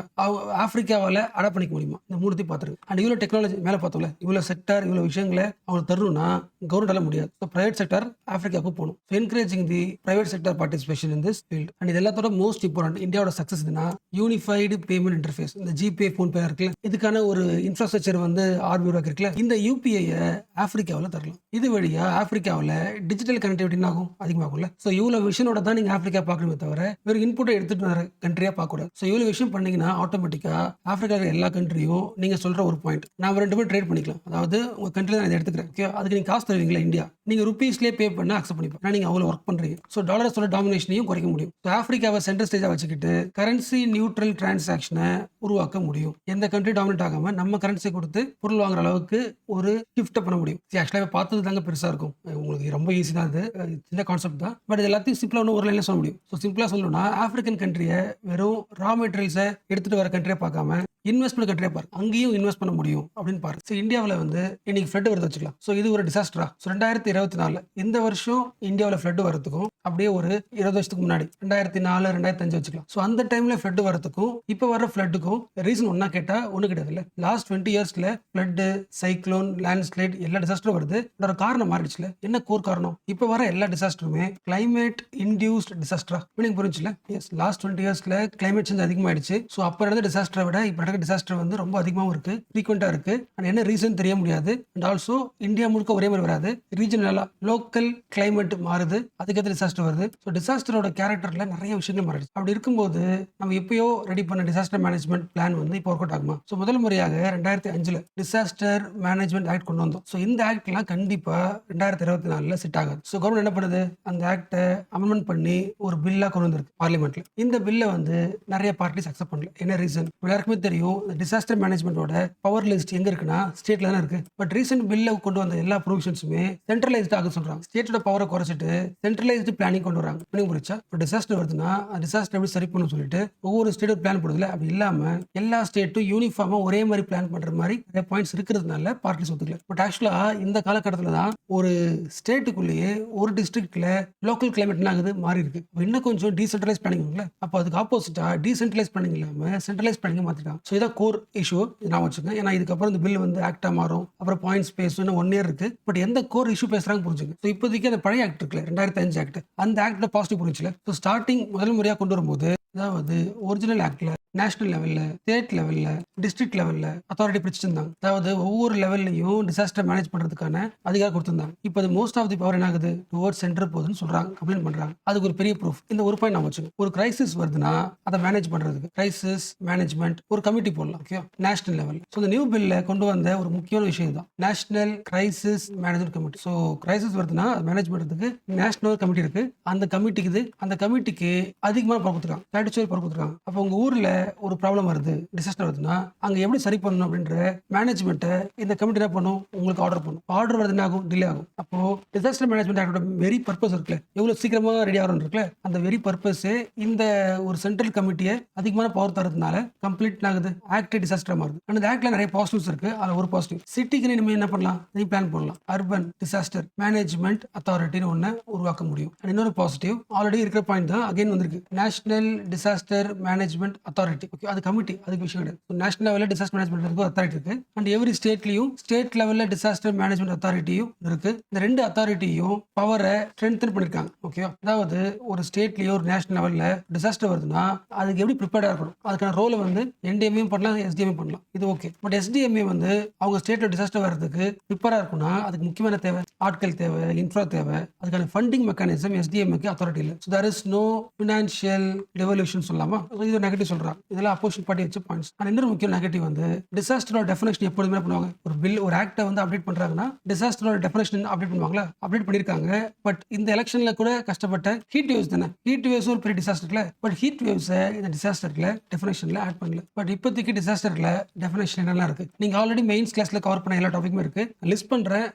ஆப்பிரிக்காவால் அடாப்ட் பண்ணிக்க முடியுமா, இந்த மூணுத்தையும் பார்த்துருங்க. அண்ட் இவ்வளோ டெக்னாலஜி மேலே பார்த்தோம்ல, இவ்வளோ செக்டர், இவ்வளோ விஷயங்களை அவங்களுக்கு தரணும்னா கவர்மெண்டால முடியாது. ஸோ பிரைவேட் செக்டர் ஆப்பிரிக்காவுக்கு போகணும். So encouraging the private sector participation in this field. And இது எல்லாத்தோட மோஸ்ட் இம்பார்ட்டன்ட் இந்தியாவோட சக்சஸ் இதுனா யூனிஃபைடு பேமெண்ட் இன்டர்ஃபேஸ். இந்த ஜிபே, ஃபோன்பே இருக்குல்ல, இதுக்கான ஒரு இன்ஃப்ராஸ்ட்ரக்சர் வந்து ஆர்பிஐ இருக்குல்ல, இந்த யூபிஐயை ஆப்பிரிக்காவில் தரலாம். இது வழியா ஆப்பிரிக்காவில் டிஜிட்டல் கனெக்டிவிட்டி ஆகும், அதிகமாகும்ல. ஸோ இவ்வளோ விஷயனோட தான் நீங்கள் ஆப்பிரிக்கா பார்க்கணுமே தவிர வெறும் இன்புட்டை எடுத்துட்டு வர கண்ட்ரியா பார்க்கக்கூடாது. ஸோ இவ்வளோ விஷயம் பண்ணீங்கன்னா ஆட்டோமேட்டிக்கா ஆப்பிரிக்காவில் எல்லா கண்ட்ரியும் நீங்க சொல்ற ஒரு பாயிண்ட், நான் 2 பேரும் ட்ரேட் பண்ணிக்கலாம். அதாவது உங்க கண்ட்ரில நான் இதை எடுத்துக்கிறேன், ஓகே, அதுக்கு நீங்க காசு தருவீங்களா, இந்தியா நீங்க ருபீஸ்லேயே பே பண்ண அக்செப்ட் பண்ணிப்பேன். நீங்க அவ்வளோ ஒர்க் பண்றீங்க. ஸோ டாலர்ஸோட டாமினேஷனையும் குறைக்க முடியும். ஸோ ஆப்பிரிக்காவை சென்ட்ரல் ஸ்டேஜா வச்சுக்கிட்டு கரன்சி நியூட்ரல் டிரான்சாக்ஷனை உருவாக்க முடியும். எந்த கண்ட்ரி டாமினேட் ஆகாம நம்ம கரன்சி கொடுத்து பொருள் வாங்குற அளவுக்கு ஒரு ஷிஃப்ட் பண்ண முடியும். ஆக்சுவலாக பார்த்தது தாங்க பெருசா இருக்கும், உங்களுக்கு ரொம்ப ஈஸி தான், அது சின்ன கான்செப்ட் தான். பட் இது எல்லாத்தையும் சிம்பிளா ஒரு லைன்ல சொல்ல முடியும். ஸோ சிம்பிளா சொல்லணும்னா ஆப்பிரிக்கன் கண்ட்ரியை வெறும் ரா மெட்டீரியல்ஸை எடுத்துட்டு வர கண்ட்ரியை பார்க்காம இன்வெஸ்ட்மெண்ட் கண்ட்ரியா பாரு, அங்கேயும் இன்வெஸ்ட் பண்ண முடியும் அப்படின்னு பாரு. ஸோ இந்தியாவில் வந்து இன்னைக்கு ஃப்ளட் வருது வச்சுக்கலாம். ஸோ இது ஒரு டிசாஸ்டரா. ஸோ 2024 இந்த வருஷம் இந்தியாவில் ஃப்ளட் வரதுக்கும் அப்படியே ஒரு 20 வருஷத்துக்கு முன்னாடி 2004 2005 வச்சுக்கலாம். ஸோ அந்த டைம்ல ஃப்ளட் வரதுக்கும் இப்போ வர ஃப்ளட்டுக்கும் ரீசன் ஒன்னா கேட்டா ஒண்ணு கிடையாது இல்ல. லாஸ்ட் 20 இயர்ஸ்ல ஃப்ளட், சைக்ளோன், லேண்ட்ஸ்லைட் எல்லா டிசாஸ்டரும் வருது. இதோட காரணம் மாறிடுச்சுல. என்ன கோர் காரணம்? இப்போ வர எல்லா டிசாஸ்டருமே கிளைமேட் இன்டியூஸ்ட் டிசாஸ்டரா. மீனிங் புரிஞ்சுல. எஸ், லாஸ்ட் 20 இயர்ஸ்ல கிளைமேட் சேஞ்ச் அதிகமாயிடுச்சு. ஸோ அப்போ நடந்த டிசாஸ்டரை விட இப்போ டிசாஸ்டர் வந்து ரொம்ப அதிகமாகவும் இருக்கு, ஃப்ரீக்வெண்டா இருக்கு. என்ன ரீசன் தெரிய முடியாது. அண்ட் ஆல்சோ இந்தியா முழுக்க ஒரே மாதிரி வராது, ரீஜனலா லோக்கல் கிளைமேட் மாறுது, அதுக்கேற்ற டிசாஸ்டர் வருது. ஸோ டிசாஸ்டரோட கேரக்டர்ல நிறைய விஷயங்கள் மாறிடுச்சு. அப்படி இருக்கும்போது நம்ம எப்பயோ ரெடி பண்ண டிசாஸ்டர் மேனேஜ்மெண்ட் பிளான் வந்து இப்போ ஒர்க் அவுட் ஆகுமா? ஸோ முதல் முறையாக 2005 டிசாஸ்டர் மேனேஜ்மெண்ட் ஆக்ட் கொண்டு வந்தோம். ஸோ இந்த ஆக்ட்லாம் கண்டிப்பா 2024 செட் ஆகாது. ஸோ கவர்மெண்ட் என்ன பண்ணுது, அந்த ஆக்டை அமெண்ட்மெண்ட் பண்ணி ஒரு பில்லா கொண்டு வந்திருக்கு பார்லிமெண்ட்ல. இந்த பில்லை வந்து நிறைய பார்ட்டிஸ் அக்செப்ட் பண்ணல. என்ன ரீசன்? எல்லாருக்குமே தெரியும், ஸ்டேட்லயும் டிசாஸ்டர் மேனேஜ்மெண்டோட பவர் லிஸ்ட் எங்க இருக்குன்னா ஸ்டேட்ல தானே இருக்கு. பட் ரீசெண்ட் பில்ல கொண்டு வந்த எல்லா ப்ரொவிஷன்ஸுமே சென்ட்ரலைஸ்ட் ஆக சொல்றாங்க. ஸ்டேட்டோட பவரை குறைச்சிட்டு சென்ட்ரலைஸ்டு பிளானிங் கொண்டு வராங்க. புரிச்சா இப்போ டிசாஸ்டர் வருதுன்னா டிசாஸ்டர் எப்படி சரி பண்ணணும் சொல்லிட்டு ஒவ்வொரு ஸ்டேட்டும் பிளான் போடுறதுல அப்படி இல்லாம எல்லா ஸ்டேட்டும் யூனிஃபார்மா ஒரே மாதிரி பிளான் பண்ற மாதிரி நிறைய பாயிண்ட்ஸ் இருக்கிறதுனால பார்ட்டிஸ் ஒத்துக்கல. பட் ஆக்சுவலா இந்த காலகட்டத்தில் தான் ஒரு ஸ்டேட்டுக்குள்ளேயே ஒரு டிஸ்ட்ரிக்ட்ல லோக்கல் கிளைமேட் என்ன ஆகுது மாறி இருக்கு. இன்னும் கொஞ்சம் டீசென்ட்ரலைஸ் பிளானிங் இருக்குல்ல, அப்போ அதுக்கு ஆப்போசிட்டா டீசென்ட்ரலைஸ் பிளானிங் இல்லாம சென்ட்ரலைஸ் பிளானிங் மாத்திட்டாங்க. ஸோ இதான் கோர் இஷ்யூ நான் வச்சுக்கேன். ஏன்னா இதுக்கப்புறம் இந்த பில் வந்து ஆக்டா மாறும், அப்புறம் பாயிண்ட்ஸ் பேசும் 1 year இருக்கு. பட் எந்த கோர் இஷ்யூ பேசுறாங்க புரிஞ்சுங்க. ஸோ இப்போதைக்கு அந்த பழைய ஆக்ட் இருக்குல்ல 2005 ஆக்ட், அந்த ஆக்ட்ல பாசிட்டிவ் புரிஞ்சுல. ஸோ ஸ்டார்டிங் முதல் முறையா கொண்டு வரும்போது அதாவது ஒரிஜினல் ஆக்ட்ல நேஷனல் லெவல்ல, ஸ்டேட் லெவல்ல, டிஸ்ட்ரிக்ட் லெவல்ல அத்தாரிட்டி பிரிச்சுருந்தாங்க. அதாவது ஒவ்வொரு லெவல்லையும் டிசாஸ்டர் மேனேஜ் பண்றதுக்கான அதிகாரம் கொடுத்திருந்தாங்க. இப்போ அது மோஸ்ட் ஆஃப் தி பவர் என்ன ஆகுது டுவர்ட் சென்டர் போகுதுன்னு சொல்றாங்க, கம்ப்ளைண்ட் பண்றாங்க. அதுக்கு ஒரு பெரிய ப்ரூஃப் இந்த ஒரு பாயிண்ட் நான் வச்சுக்கோங்க. ஒரு கிரைசிஸ் வருதுன்னா அதை மேனேஜ் பண்றதுக்கு கிரைசிஸ் மேனேஜ்மெண்ட் ஒரு கமிட்டி போடலாம். Okay, national level. ஸோ இந்த நியூ பில்ல கொண்டு வந்த ஒரு முக்கியமான விஷயம் தான் national crisis management committee. So crisis வருதுன்னா அது மேனேஜ் பண்றதுக்கு நேஷனல் கமிட்டி இருக்கு. அந்த கமிட்டிக்கு அதிகமான பவர் கொடுத்துருக்காங்க, ஸ்டாட்டுச்சரி பவர் கொடுத்துருக்காங்க. அப்போ உங்க ஊர்ல ஒரு ப்ராப்ளம் வருது, டிசாஸ்டர் வருதுன்னா அங்க எப்படி சரி பண்ணணும் அப்படின்ற மேனேஜ்மெண்ட்டை இந்த கமிட்டி என்ன பண்ணும், உங்களுக்கு ஆர்டர் பண்ணும். ஆர்டர் வருது என்ன ஆகும், டிலே ஆகும். அப்போ டிசாஸ்டர் மேனேஜ்மெண்ட் ஆக்டோட வெரி பர்பஸ் இருக்குல்ல, எவ்வளவு சீக்கிரமா ரெடி ஆகணும் இருக்குல்ல, அந்த வெரி பர்பஸே இந்த ஒரு சென்ட்ரல் கமிட்டியை அதிகமான பவர் தரதுனால கம்ப்ளீட் ஆகுது, ஆக்ட் டிசாஸ்டர் மாறுது. அந்த ஆக்ட்ல நிறைய பாசிட்டிவ்ஸ் இருக்கு. அதுல ஒரு பாசிட்டிவ், சிட்டிக்கு இனிமே என்ன பண்ணலாம், நீ பிளான் பண்ணலாம், அர்பன் டிசாஸ்டர் மேனேஜ்மெண்ட் அத்தாரிட்டின்னு ஒண்ணு உருவாக்க முடியும். இன்னொரு பாசிட்டிவ் ஆல்ரெடி இருக்கிற பாயிண்ட் தான் அகைன் வந்திருக்கு, national disaster management authority. Okay, அது கமிட்டி, அதுக்கு விஷயம் கிடையாது. நேஷனல் லெவல்ல டிசாஸ்டர் மேனேஜ்மெண்ட் அத்தாரிட்டி இருக்கு. அண்ட் எவ்ரி ஸ்டேட்லயும் ஸ்டேட் லெவல்ல டிசாஸ்டர் மேனேஜ்மெண்ட் அத்தாரிட்டியும் இருக்கு. இந்த ரெண்டு அத்தாரிட்டியும் பவரை ஸ்ட்ரென்தன் பண்ணிருக்காங்க. ஓகே, அதாவது ஒரு ஸ்டேட்லயோ ஒரு நேஷனல் லெவல்ல டிசாஸ்டர் வருதுன்னா அதுக்கு எப்படி ப்ரிப்பேர்டா இருக்கணும், அதுக்கான ரோலை வந்து என்டிஎம்ஏ பண்ணலாம், எஸ்டிஎம்ஏ பண்ணலாம். இது ஓகே. பட் எஸ்டிஎம்ஏ வந்து அவங்க ஸ்டேட்ல டிசாஸ்டர் வர்றதுக்கு ப்ரிப்பேரா இருக்கும்னா அதுக்கு முக்கியமான தேவை ஆட்கள் தேவை, இன்ஃப்ரா தேவை. அதுக்கான ஃபண்டிங் மெக்கானிசம் எஸ்டிஎம்ஏக்கு அத்தாரிட்டி இல்லை. So there is no financial devolution சொல்லலாமா. இது நெகட்டிவ் சொல்றாங்க. இதெல்லாம் அப்போசிட் பார்ட்டி வச்ச பாயிண்ட்ஸ். ஆனால் இன்னொரு முக்கிய நெகட்டிவ் வந்து டிசாஸ்டரோட டெஃபினேஷன் எப்பொழுதுமே பண்ணுவாங்க. ஒரு பில் ஒரு ஆக்டை வந்து அப்டேட் பண்றாங்கன்னா டிசாஸ்டரோட டெஃபினேஷன் அப்டேட் பண்ணுவாங்களா, அப்டேட் பண்ணிருக்காங்க. பட் இந்த எலெக்ஷன்ல கூட கஷ்டப்பட்ட ஹீட் வேவ்ஸ் தானே, ஹீட் வேவ்ஸ் ஒரு பெரிய டிசாஸ்டர்ல. பட் ஹீட் வேவ்ஸ் இந்த டிசாஸ்டர்ல டெஃபினேஷன்ல ஆட் பண்ணல. பட் இப்போதைக்கு டிசாஸ்டர்ல டெஃபினேஷன் என்னெல்லாம் இருக்கு, நீங்க ஆல்ரெடி மெயின்ஸ் கிளாஸ்ல கவர் பண்ண எல்லா டாபிக்குமே இருக்கு, லிஸ்ட் பண்றேன்.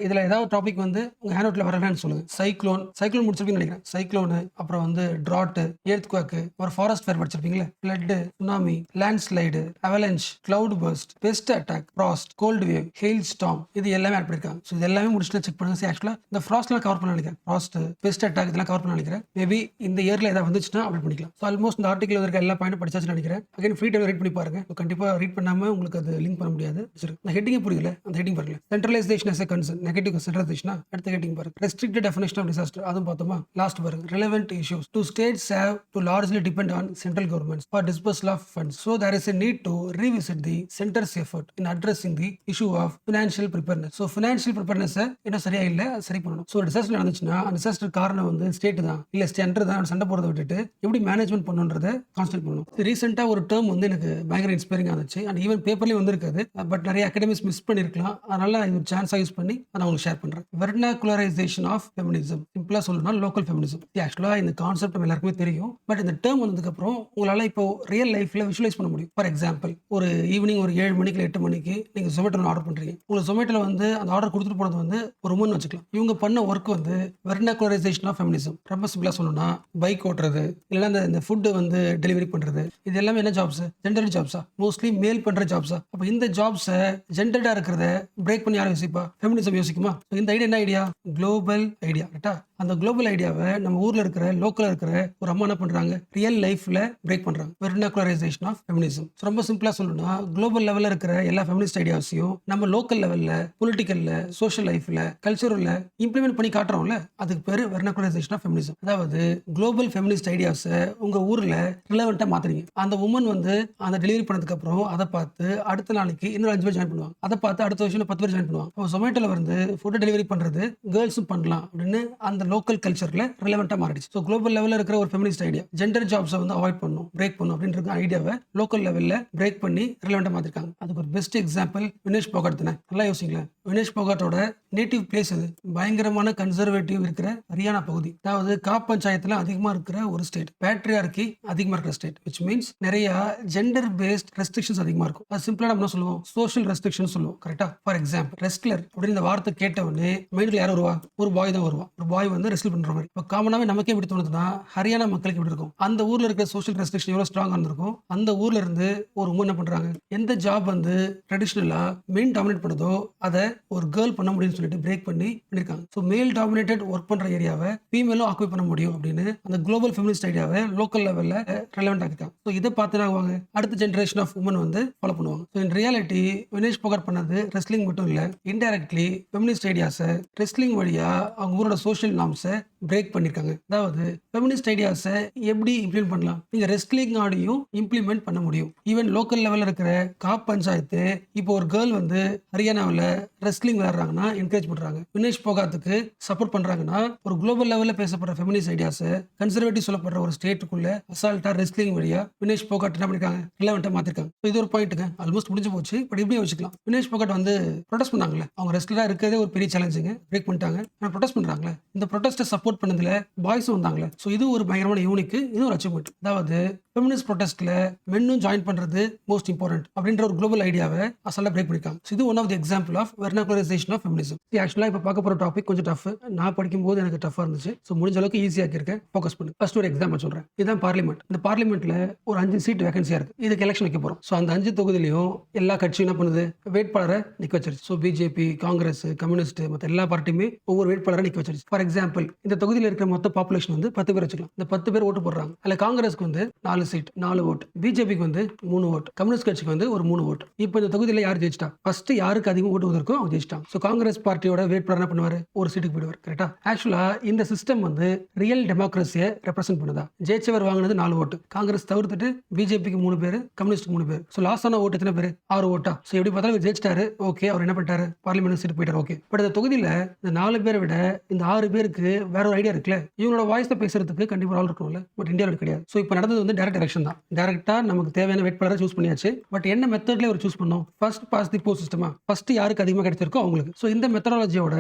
இதுல ஏதாவது டாபிக் வந்து உங்க ஹேண்ட் அவுட்ல வரலன்னு சொல்லுங்க. சைக்ளோன் முடிச்சிருப்பீங்கன்னு நினைக்கிறேன். சைக்ளோனு, அப்புறம் வந்து டிராட், எர்த்குவேக், ஒரு ஃபாரஸ்ட் ஃபயர் படிச்சிருப்பீங்களா, flood, tsunami, landslide, avalanche, cloud burst, pest attack, frost, cold wave, hail storm, இது எல்லாமே ஆட் பண்ணிருக்காங்க. ஸோ இது எல்லாமே முடிச்சுட்டு செக் பண்ணுங்க. ஆக்சுவலா இந்த ஃப்ராஸ்ட்லாம் கவர் பண்ண நினைக்கிறேன், ஃப்ராஸ்ட், பெஸ்ட் அட்டாக் இதெல்லாம் கவர் பண்ண நினைக்கிறேன். மேபி இந்த இயர்ல ஏதாவது வந்துச்சுன்னா அப்டேட் பண்ணிக்கலாம். ஸோ ஆல்மோஸ்ட் இந்த ஆர்டிகல் இருக்க எல்லா பாயிண்ட் படிச்சாச்சு நினைக்கிறேன். அகைன் ஃப்ரீ டைம் ரீட் பண்ணி பாருங்க. கண்டிப்பா ரீட் பண்ணாம உங்களுக்கு அது லிங்க் பண்ண முடியாது. இந்த ஹெட்டிங் புரியல, அந்த ஹெட்டிங் பாருங்க. Centralisation as a concern, negative centralisation. அடுத்த ஹெட்டிங் பாருங்க, ரெஸ்ட்ரிக்டட் டெஃபினிஷன் ஆஃப் டிசாஸ்டர், அதுவும் பார்த்தோமா. லாஸ்ட் பாருங்க, relevant issues to states have to largely depend on central governments for dispersal of funds, so there is a need to revisit the center's effort in addressing the issue of financial preparedness. So financial preparedness என்ன சரியா இல்ல, அது சரி பண்ணணும். So disaster நடந்துச்சுன்னா அந்த disaster காரணம் வந்து ஸ்டேட் தான் இல்ல சென்டர் தான், சண்டை போறதை விட்டுட்டு எப்படி மேனேஜ்மெண்ட் பண்ணுன்றதை கான்சென்ட்ரேட் பண்ணணும். ரீசெண்டா ஒரு டேர்ம் வந்து எனக்கு பயங்கர இன்ஸ்பைரிங் ஆச்சு. அண்ட் ஈவன் பேப்பர்லயும் வந்திருக்காது. பட் நிறைய அகாடமிஸ் மிஸ் பண்ணிருக்கலாம். அதனால இது ஒரு சான்ஸா யூஸ் பண்ணி நான் உங்களுக்கு ஷேர் பண்றேன். வெர்னாகுலரைசேஷன் ஆஃப் ஃபெமினிசம், சிம்பிளா சொல்லணும்னா லோக்கல் ஃபெமினிசம். ஆக்சுவலா இந்த கான்செப்ட் நம்ம எல்லாருக்குமே தெரியும். பட் இந்த டேர்ம் வந்ததுக்கு அப்புறம் உங்களால இப்போ ரியல் லைஃப்ல விஷுவலைஸ் பண்ண முடியும். ஃபார் எக்ஸாம்பிள், ஒரு ஈவினிங் ஒரு 7 மணிக்கு 8 மணிக்கு நீங்க ஜொமேட்டோல ஆர்டர் பண்றீங்க. உங்களுக்கு ஜொமேட்டோல வந்து அந்த ஆர்டர் கொடுத்துட்டு போனது வந்து ஒரு உமன் வச்சுக்கலாம். இவங்க பண்ண ஒர்க் வந்து வெர்னாகுலரைசேஷன் ஆஃப் ஃபெமினிசம். ரொம்ப சிம்பிளா சொல்லணும்னா பைக் ஓட்டுறது, இல்லைன்னா இந்த ஃபுட்டு வந்து டெலிவரி பண்றது, இது எல்லாமே என்ன ஜாப்ஸ், ஜெண்டர் ஜாப்ஸா, மோஸ்ட்லி மேல் பண்ற ஜாப்ஸா. அப்ப இந்த ஜாப்ஸை ஜெண்டர்டா இருக்கிறத பிரேக் பண்ணி யாரும் யோசிப்பா, ஃபெமினிசம் யோசிக்குமா. இந்த ஐடியா என்ன ஐடியா, குளோபல் ஐடியா. கரெக்டா? அந்த குளோபல் ஐடியாவை நம்ம ஊர்ல இருக்கிற லோக்கல்ல இருக்கிற ஒரு அம்மா என்ன பண்றாங்க, ரியல் லைஃப்ல பிரேக் பண்றாங்க. வெர்னாகுலரைசேஷன் ஆஃப் ஃபெமினிசம். ரொம்ப சிம்பிளா சொல்லணும்னா குளோபல் லெவல்ல இருக்கிற எல்லா ஃபெமினிஸ்ட் ஐடியாஸையும் நம்ம லோக்கல் லெவல்ல, பொலிட்டிக்கல்ல, சோஷியல் லைஃப்ல, கல்ச்சரல்ல இம்ப்ளிமெண்ட் பண்ணி காட்டுறோம்ல, அதுக்கு பேரு வெர்னாகுலரைசேஷன் ஆஃப் ஃபெமினிசம். அதாவது குளோபல் ஃபெமினிஸ்ட் ஐடியாஸை உங்க ஊர்ல ரிலவெண்டா மாத்துறீங்க. அந்த உமன் வந்து அந்த டெலிவரி பண்ணதுக்கு அப்புறம் அதை பார்த்து அடுத்த நாளைக்கு இன்னொரு 5 பேர் ஜாயின் பண்ணுவாங்க. அதை பார்த்து அடுத்த வருஷம் 10 பேர் ஜாயின் பண்ணுவாங்க. ஜொமேட்டோல வந்து ஃபுட் டெலிவரி பண்றது கேர்ள்ஸும் பண்ணலாம் அப்படின்னு அந்த லோக்கல் கல்ச்சர்ல ரிலவெண்டா மாறிடுச்சு. ஸோ குளோபல் லெவலில் இருக்கிற ஒரு ஃபெமினிஸ்ட் ஐடியா ஜெண்டர் ஜாப்ஸை வந்து அவாய்ட் பண்ணும், பிரேக் பண்ணும் அப்படின்ற ஐடியாவை லோக்கல் லெவலில் பிரேக் பண்ணி ரிலவெண்டா மாத்திருக்காங்க. அதுக்கு ஒரு பெஸ்ட் எக்ஸாம்பிள் வினேஷ் போகாட் தானே. நல்லா யோசிங்களேன், வினேஷ் போகாட்டோட நேட்டிவ் பிளேஸ் அது பயங்கரமான கன்சர்வேட்டிவ் இருக்கிற ஹரியானா பகுதி. அதாவது காப் பஞ்சாயத்துல அதிகமா இருக்கிற ஒரு ஸ்டேட், பேட்ரியார்கி அதிகமா இருக்கிற ஸ்டேட், விச் மீன்ஸ் நிறைய ஜெண்டர் பேஸ்ட் ரெஸ்ட்ரிக்ஷன்ஸ் அதிகமா இருக்கும். அது சிம்பிளா நம்ம சொல்லுவோம் சோஷியல் ரெஸ்ட்ரிக்ஷன் சொல்லுவோம். கரெக்டா? ஃபார் எக்ஸாம்பிள் ரெஸ்ட்லர் அப்படின்னு இந்த வார்த்தை கேட்டவொடனே மைண்ட்ல யார் வருவா? ஒரு பாய் தான் வருவா. ஒரு பாய் வந்து ரெஸ்ல் பண்ற மாதிரி. இப்போ காமனாவே நமக்கே எப்படி தோணுதுன்னா ஹரியானா மக்களுக்கு எப்படி இருக்கும்? அந்த ஊர்ல இருக்கிற சோஷியல் ரெஸ்ட்ரிக்ஷன் எவ்வளவு ஸ்ட்ராங்கா இருந்திருக்கும். அந்த ஊர்ல இருந்து ஒரு உமன் என்ன பண்றாங்க, எந்த ஜாப் வந்து ட்ரெடிஷனலா மெயின் டாமினேட் பண்ணுதோ அதை ஒரு கேர்ள் பண்ண முடியும்னு சொல்லிட்டு பிரேக் பண்ணிருக்காங்க. ஸோ மேல் டாமினேட்டட் ஒர்க் பண்ற ஏரியாவை ஃபீமேலும் ஆக்குபை பண்ண முடியும் அப்படின்னு அந்த குளோபல் ஃபெமினிஸ்ட் ஐடியாவை லோக்கல் லெவல்ல ரெலவெண்ட் ஆக்கிட்டாங்க. ஸோ இதை பார்த்துனாங்க அடுத்த ஜென்ரேஷன் ஆஃப் உமன் வந்து ஃபாலோ பண்ணுவாங்க. So in reality Vinesh Phogat பண்ணது ரெஸ்லிங் மட்டும் இல்ல, இன்டைரக்ட்லி ஃபெமினிஸ்ட் ஐடியாஸை ரெஸ்லிங் வழியா அவங்க ஊரோட சோஷியல் நார்ம்ஸை பிரேக் பண்ணிருக்காங்க. அதாவது ஃபெமினிஸ்ட் ஐடியாஸை எப்படி இம்ப்ளிமெண்ட் பண்ணலாம், நீங்க ரெஸ்லிங் ஆடியும் இம்ப்ளிமெண்ட் பண்ண முடியும். ஈவன் லோக்கல் லெவல்ல இருக்கிற காப் பஞ்சாயத்து இப்போ ஒரு கேர்ள் வந்து ஹரியானாவில் ரெஸ்லிங் விளையாடுறாங்கன்னா என்கரேஜ் பண்றாங்க, வினேஷ் போகாத்துக்கு சப்போர்ட் பண்றாங்கன்னா ஒரு குளோபல் லெவல்ல பேசப்படுற ஃபெமினிஸ்ட் ஐடியாஸை கன்சர்வேட்டிவ் சொல்லப்படுற ஒரு ஸ்டேட்டுக்குள்ள அசால்ட்டா ரெஸ்லிங் வழியா வினேஷ் போகாட் என்ன பண்ணிருக்காங்க, ரிலவெண்டா மாத்திருக்காங்க. இது ஒரு பாயிண்ட்டுங்க, ஆல்மோஸ்ட் முடிஞ்சு போச்சு. பட் இப்படியே வச்சுக்கலாம். வினேஷ் போகாட் வந்து ப்ரொடெஸ்ட் பண்ணாங்கல்ல, அவங்க ரெஸ்லரா இருக்கிறதே ஒரு பெரிய சேலஞ்சுங்க, பிரேக் பண்ணிட்டாங்க. ஆனால் ப்ரொடெஸ்ட் பண்றாங்களே, இந்த ப்ரொடெஸ்ட்டை சப்போர்ட் பண்ணதுல பாய்ஸும் வந்தாங்களே. ஸோ இது ஒரு பயங்கரமான யூனிக், இது ஒரு அச்சீவ்மெண்ட். அதாவது ஃபெமினிஸ்ட் ப்ரொடெஸ்ட்ல மென்னும் ஜாயின் பண்றது மோஸ்ட் இம்பார்ட்டன்ட் அப்படின்ற ஒரு குளோபல் ஐடியாவை அசல்ல பிரேக் பண்ணிருக்காங்க. இது one of the example of vernacularisation of feminism. ஆக்சுவலா இப்போ பார்க்க போற டாபிக் கொஞ்சம் டஃப். நான் படிக்கும்போது எனக்கு டஃபா இருந்துச்சு. ஸோ முடிஞ்ச அளவுக்கு ஈஸியாக இருக்கேன், ஃபோக்கஸ் பண்ணு. ஃபர்ஸ்ட் ஒரு எக்ஸாம்பிள் சொல்றேன். இதுதான் பார்லிமெண்ட். இந்த பார்லிமெண்ட்ல ஒரு 5 சீட் வேகன்சியா இருக்கு. இதுக்கு எலெக்ஷன் வைக்க போறோம். ஸோ அந்த 5 தொகுதியிலையும் எல்லா கட்சியும் என்ன பண்ணுது, வேட்பாளரை நிக்க வச்சிருச்சு. ஸோ பிஜேபி, காங்கிரஸ், கம்யூனிஸ்ட் மற்ற எல்லா பார்ட்டியுமே ஒவ்வொரு வேட்பாளரை நிக்க வச்சிருச்சு. ஃபார் எக்ஸாம்பிள் இந்த தொகுதியில் இருக்கிற மொத்த பாப்புலேஷன் வந்து 10 பேர் வச்சுக்கலாம். இந்த 10 பேர் ஓட்டு போடுறாங்க. அதில் காங்கிரஸ்க்கு வந்து 4 சீட், 4 ஓட்டு, பிஜேபிக்கு வந்து 3 ஓட்டு, கம்யூனிஸ்ட் கட்சிக்கு வந்து ஒரு 3 ஓட்டு. இப்போ இந்த தொகுதியில் யார் ஜெயிச்சிட்டா, ஃபர்ஸ்ட் யாருக்கு அதிகம் ஓட்டு வந்திருக்கோ அவங்க ஜெயிச்சிட்டாங்க. ஸோ காங்கிரஸ் பார்ட்டியோட வேட்பாளர் என்ன பண்ணுவார், ஒரு சீட்டுக்கு போயிடுவார். கரெக்டா? ஆக்சுவலா இந்த சிஸ்டம் வந்து ரியல் டெமோக்ரஸியை ரெப்ரசென்ட் பண்ணுதா. ஜெயிச்சவர் வாங்கினது 4 ஓட்டு, காங்கிரஸ் தவிர்த்துட்டு பிஜேபிக்கு 3 பேர், கம்யூனிஸ்ட் 3 பேர். ஸோ லாஸ்ட் ஆன ஓட்டு எத்தனை பேர், 6 ஓட்டா. ஸோ எப்படி பார்த்தாலும் ஜெயிச்சிட்டாரு, ஓகே. அவர் என்ன பண்ணிட்டாரு, பார்லிமெண்ட் சீட்டு போயிட்டாரு, ஓகே. பட் இந்த தொகுதியில் இந்த 4 பேரை விட இந்த 6 பேருக்கு வேற ஒரு ஐடியா இருக்குல்ல, இவங்களோட வாய்ஸ் பேசுறதுக்கு கண்டிப்பாக ஆள் இருக்கணும்ல. பட் இந்தியாவில் கிடையாது. ஸோ இப்போ நடந்தது வந்து டைரக்ட் எலெக்ஷன் தான். டைரக்டா நமக்கு தேவையான வேட்பாளரை சூஸ் பண்ணியாச்சு. பட் என்ன மெத்தட்ல ஒரு சூஸ் பண்ணோம், ஃபர்ஸ்ட் பாஸ் தி போஸ்ட் சிஸ்டமா, ஃபர்ஸ்ட் யாருக்கு அதிகமாக கிடைச்சிருக்கோ அவங்களுக்கு. ஸோ இந்த மெத்தடாலஜியோட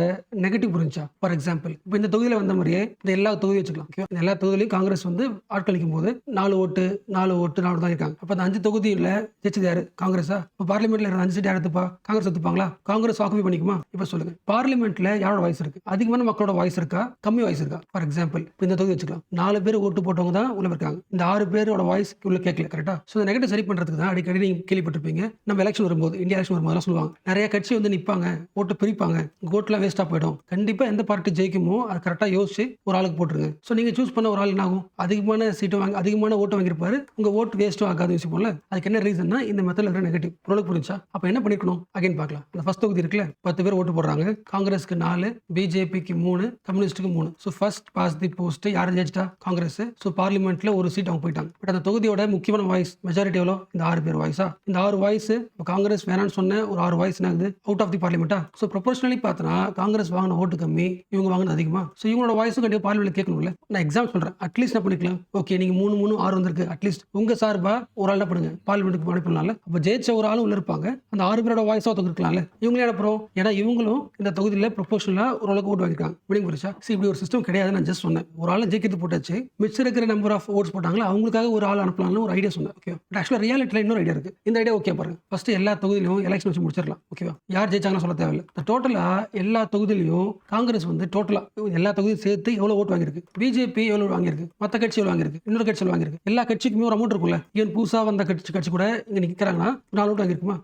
நெகட்டிவ் புரிஞ்சா. ஃபார் எக்ஸாம்பிள் இப்போ இந்த தொகுதியில் வந்த மாதிரியே இந்த எல்லா தொகுதியும் வச்சுக்கலாம். இந்த எல்லா தொகுதியிலும் காங்கிரஸ் வந்து ஆட்களிக்கும் போது 4 ஓட்டு 4 தான் இருக்காங்க. அப்போ அந்த 5 தொகுதியில் ஜெயிச்சது யாரு, காங்கிரஸா? இப்போ பார்லிமெண்ட்ல 5 சீட் யார் எடுத்துப்பா, காங்கிரஸ் எடுத்துப்பாங்களா? காங்கிரஸ் ஆக்குபை பண்ணிக்குமா? இப்போ சொல்லுங்க, பார்லிமெண்ட்ல யாரோட வாய்ஸ் இருக்கு, அதிகமான மக்களோட வாய்ஸ் இருக்கா, கம்மி வாய்ஸ் இருக்கா? ஃபார் எக்ஸாம்பிள் இந்த தொகுதி வச்சுக்கலாம். 4 பேர் ஓட்டு போட்டவங்க தான் உள்ள இருக்காங்க, இந்த 6 பேரோட வாய்ஸ் உள்ள கேட்கல. கரெக்டா? ஸோ இந்த நெகட்டிவ் சரி பண்றதுக்கு தான் அடிக்கடி நீங்க கேள்விப்பட்டிருப்பீங்க, நம்ம எலெக்ஷன் வரும்போது, இந்தியா எலெக்ஷன் வரும்போது சொல்லுவாங்க, நிறைய கட்சி வந்து நிற்பாங்க, ஓட்டு பிரிப்பாங்க, ஓட்டுலாம் வேஸ்டா போயிடும். கண்டிப்பா எந்த பார்ட்டி ஜெயிக்குமோ அது கரெக்டா யோசிச்சு ஒரு ஆளுக்கு போட்டுருங்க. ஸோ நீங்க சூஸ் பண்ண ஒரு ஆள் என்ன ஆகும், அதிகமான சீட்டு வாங்கி அதிகமான ஓட்டு வாங்கியிருப்பாரு, உங்க ஓட்டு வேஸ்ட்டும் ஆகாது யோசிப்போம்ல. அதுக்கு என்ன ரீசன்னா இந்த மெத்தட்ல இருக்கிற நெகட்டிவ் பொருளுக்கு புரிஞ்சா. அப்ப என்ன பண்ணிக்கணும் அகைன் பார்க்கலாம். அந்த ஃபர்ஸ்ட் தொகுதி இருக்குல்ல, 10 பேர் ஓட்டு போடுறாங்க, காங்கிரஸ்க்கு 4, பிஜேபிக்கு 3, கம்யூனிஸ்டுக்கு 3. So first past the post யார் ஜெயிச்சிட்டா, காங்கிரஸ். ஸோ பார்லிமெண்ட்ல ஒரு சீட் அவங்க போயிட்டாங்க. பட் அந்த தொகுதியோட முக்கியமான வாய்ஸ் மெஜாரிட்டி எவ்வளோ, இந்த 6 பேர் வாய்ஸா. இந்த 6 வாய்ஸ் காங்கிரஸ் வேணான்னு சொன்ன ஒரு 6 வாய்ஸ் ஆகுது அவுட் ஆஃப் தி பார்லிமெண்டா. ஸோ ப்ரொபோர்ஷனலி பார்த்தனா காங்கிரஸ் வாங்கின ஓட்டு கம்மி, இவங்க வாங்கினது அதிகமா. ஸோ இவங்களோட வாய்ஸும் கண்டிப்பாக பார்லிமெண்ட்ல கேட்கணும்ல. நான் எக்ஸாம்பிள் சொல்றேன், அட்லீஸ்ட் என்ன பண்ணிக்கலாம், ஓகே நீங்க 3 6 வந்திருக்கு, அட்லீஸ்ட் உங்க சார்பா ஒரு ஆள் பண்ணுங்க பார்லிமெண்ட்டுக்கு அனுப்பலாம்ல. அப்போ ஜெயிச்ச ஒரு ஆளும் உள்ள இருப்பாங்க, அந்த 6 பேரோட வாய்ஸா ஒருத்தர் இருக்கலாம்ல. இவங்களே அனுப்புறோம், ஏன்னா இவங்களும் இந்த தொகுதியில் ப்ரொபோர்ஷனலா ஓரளவுக்கு ஓட்டு வாங்கிருக்காங்க. விடிங் புரிச்சா? இப்படி ஒரு சிஸ்டம் கிடையாது, நான் ஜஸ்ட் சொன்னேன். ஒரு ஆள் ஜெயிக்கிறது போட்டாச்சு, மிச்சம் இருக்கிற நம்பர் ஆஃப் ஓட்ஸ் போட்டாங்களா அவங்களுக்காக ஒரு ஆள் அனுப்பலாம்னு ஒரு ஐடியா சொன்னேன். ஓகே. பட் ஆக்சுவலாக ரியாலிட்டியில் இன்னொரு ஐடியா இருக்கு. இந்த ஐடியா ஓகே பாருங்க, ஃபர்ஸ்ட் எல்லா தொகுதியிலும் எலெக்ஷன் வச்சு முடிச்சிடலாம். ஓகேவா? யார் ஜெயிச்சாங்கன்னு சொல்ல தேவையில்லை. டோட்டலா எல்லா தொகுதியிலையும் காங்கிரஸ் வந்து டோட்டலா எல்லா தொகுதியும் சேர்த்து எவ்வளவு ஓட்டு வாங்கியிருக்கு, பிஜேபி எவ்வளவு வாங்கியிருக்கு, மற்ற கட்சி எவ்வளவு வாங்கியிருக்கு, இன்னொரு கட்சி எவ்வளவு வாங்கியிருக்கு, எல்லா கட்சிக்குமே ஒரு அமௌண்ட் இருக்கும்ல. ஏன் புதுசா வந்த கட்சி கூட இங்க நிக்கிறாங்கன்னா 4 ஓட்டு வாங்கியிருக்குமா?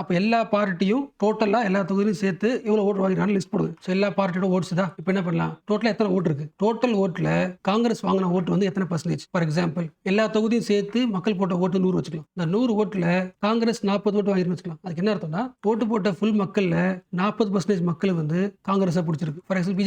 அப்ப எல்லா பார்ட்டியும் டோட்டலா எல்லா தொகுதியிலும் சேர்த்து எவ்வளவு ஓட்டு வாங்கிருக்காங்க லிஸ்ட் போடுது. ஸோ எல்லா பார்ட்டியோட ஓட்ஸ் தான். இப்போ என்ன பண்ணலாம், டோட்டலா எத்தனை ஓட்டு இருக்கு, டோட்டல் ஓட்டுல காங்கிரஸ் வாங்கின ஓட்டு வந்து எத்தனை பர்சன்டேஜ். ஃபார் எக்ஸாம்பிள் எல்லா தொகுதியும் சேர்த்து மக்கள் போட்ட ஓட்டு 100 வச்சுக்கலாம். இந்த 100 ஓட்டுல காங்கிரஸ் 40 ஓட்டு வாங்கி வச்சுக்கலாம். அதுக்கு என்ன அர்த்தம்னா ஓட்டு போட்ட ஃபுல் மக்கள்ல 40% மக்கள் வந்து காங்கிரஸை பிடிச்சிருக்கு. ஃபார் எக்ஸாம்பிள்